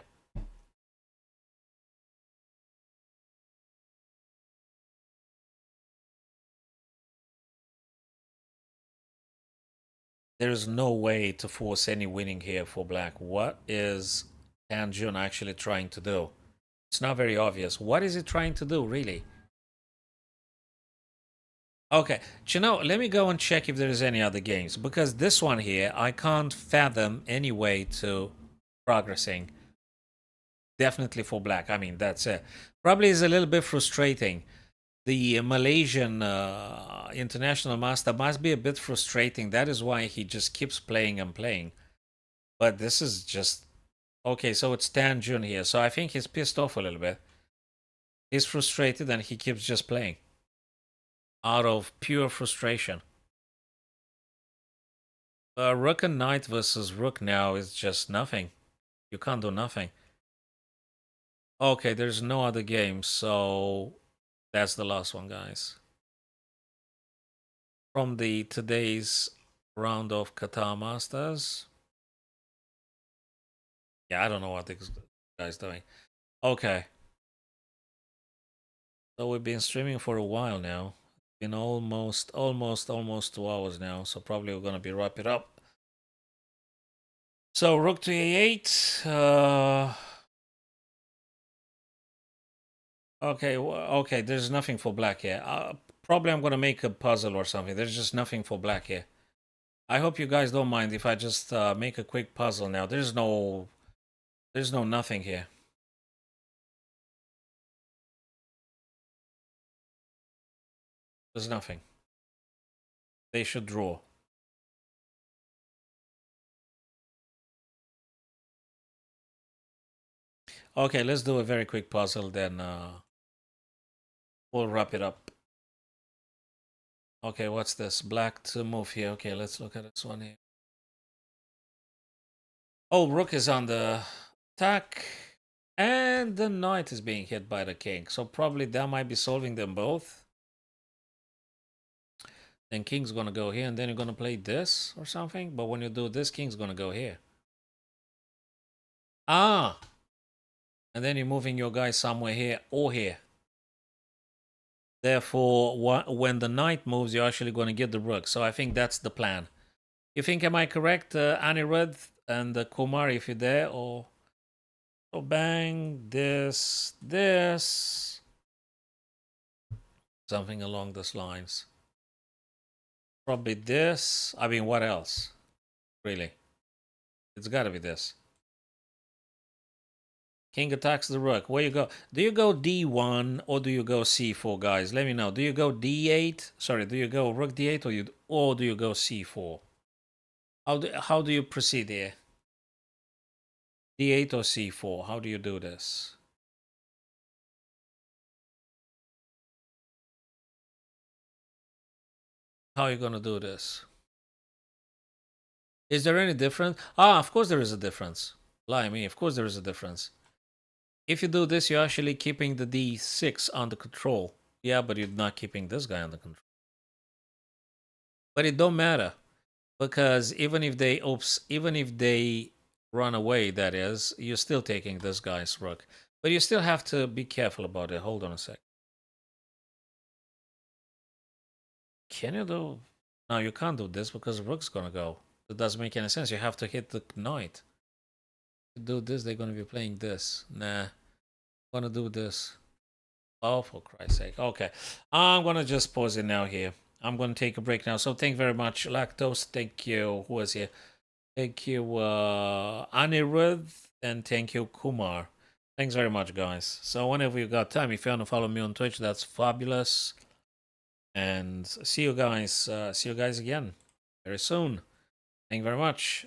There's no way to force any winning here for black. What is Tanjun actually trying to do? It's not very obvious. What is he trying to do, really? Okay, let me go and check if there's any other games, because this one here, I can't fathom any way to progressing. Definitely for black. I mean, that's it. Probably is a little bit frustrating. The Malaysian international master must be a bit frustrating. That is why he just keeps playing and playing. But this is just... Okay, so it's Tan Jun here. So I think he's pissed off a little bit. He's frustrated and he keeps just playing. Out of pure frustration. Rook and knight versus rook now is just nothing. You can't do nothing. Okay, there's no other game, so that's the last one, guys. From the today's round of Qatar Masters. Yeah, I don't know what this guy's doing. Okay. So we've been streaming for a while now. Been almost 2 hours now. So probably we're gonna be wrap it up. So rook to a8. Okay, okay. There's nothing for black here. Probably I'm gonna make a puzzle or something. There's just nothing for black here. I hope you guys don't mind if I just make a quick puzzle now. There's no nothing here. There's nothing. They should draw. Okay, let's do a very quick puzzle, then we'll wrap it up. Okay, what's this? Black to move here. Okay, let's look at this one here. Oh, rook is on the attack, and the knight is being hit by the king. So probably that might be solving them both. Then king's gonna go here, and then you're gonna play this or something. But when you do this, king's gonna go here. Ah! And then you're moving your guy somewhere here or here. Therefore, when the knight moves, you're actually going to get the rook. So I think that's the plan. You think, am I correct, Anirudh and Kumar, if you're there? Or so bang, this. Something along those lines. Probably this. I mean, what else? Really? It's got to be this. King attacks the rook. Where you go? Do you go d1 or do you go c4, guys? Let me know. Do you go d8? Sorry, do you go rook d8 or do you go c4? How do you proceed here? d8 or c4? How do you do this? How are you going to do this? Is there any difference? Ah, of course there is a difference. Lie me, of course there is a difference. If you do this, you're actually keeping the d6 under control. Yeah, but you're not keeping this guy under control. But it don't matter. Because even if they run away, that is, you're still taking this guy's rook. But you still have to be careful about it. Hold on a sec. Can you do? No, you can't do this because rook's gonna go. It doesn't make any sense. You have to hit the knight. To do this, they're gonna be playing this. Nah, I'm gonna do this. Oh, for Christ's sake. Okay, I'm gonna just pause it now here. I'm gonna take a break now. So thank you very much, Lactose. Thank you. Who was here? Thank you, Anirudh, and thank you, Kumar. Thanks very much, guys. So whenever you got time, if you want to follow me on Twitch, that's fabulous. And see you guys. See you guys again very soon. Thank you very much.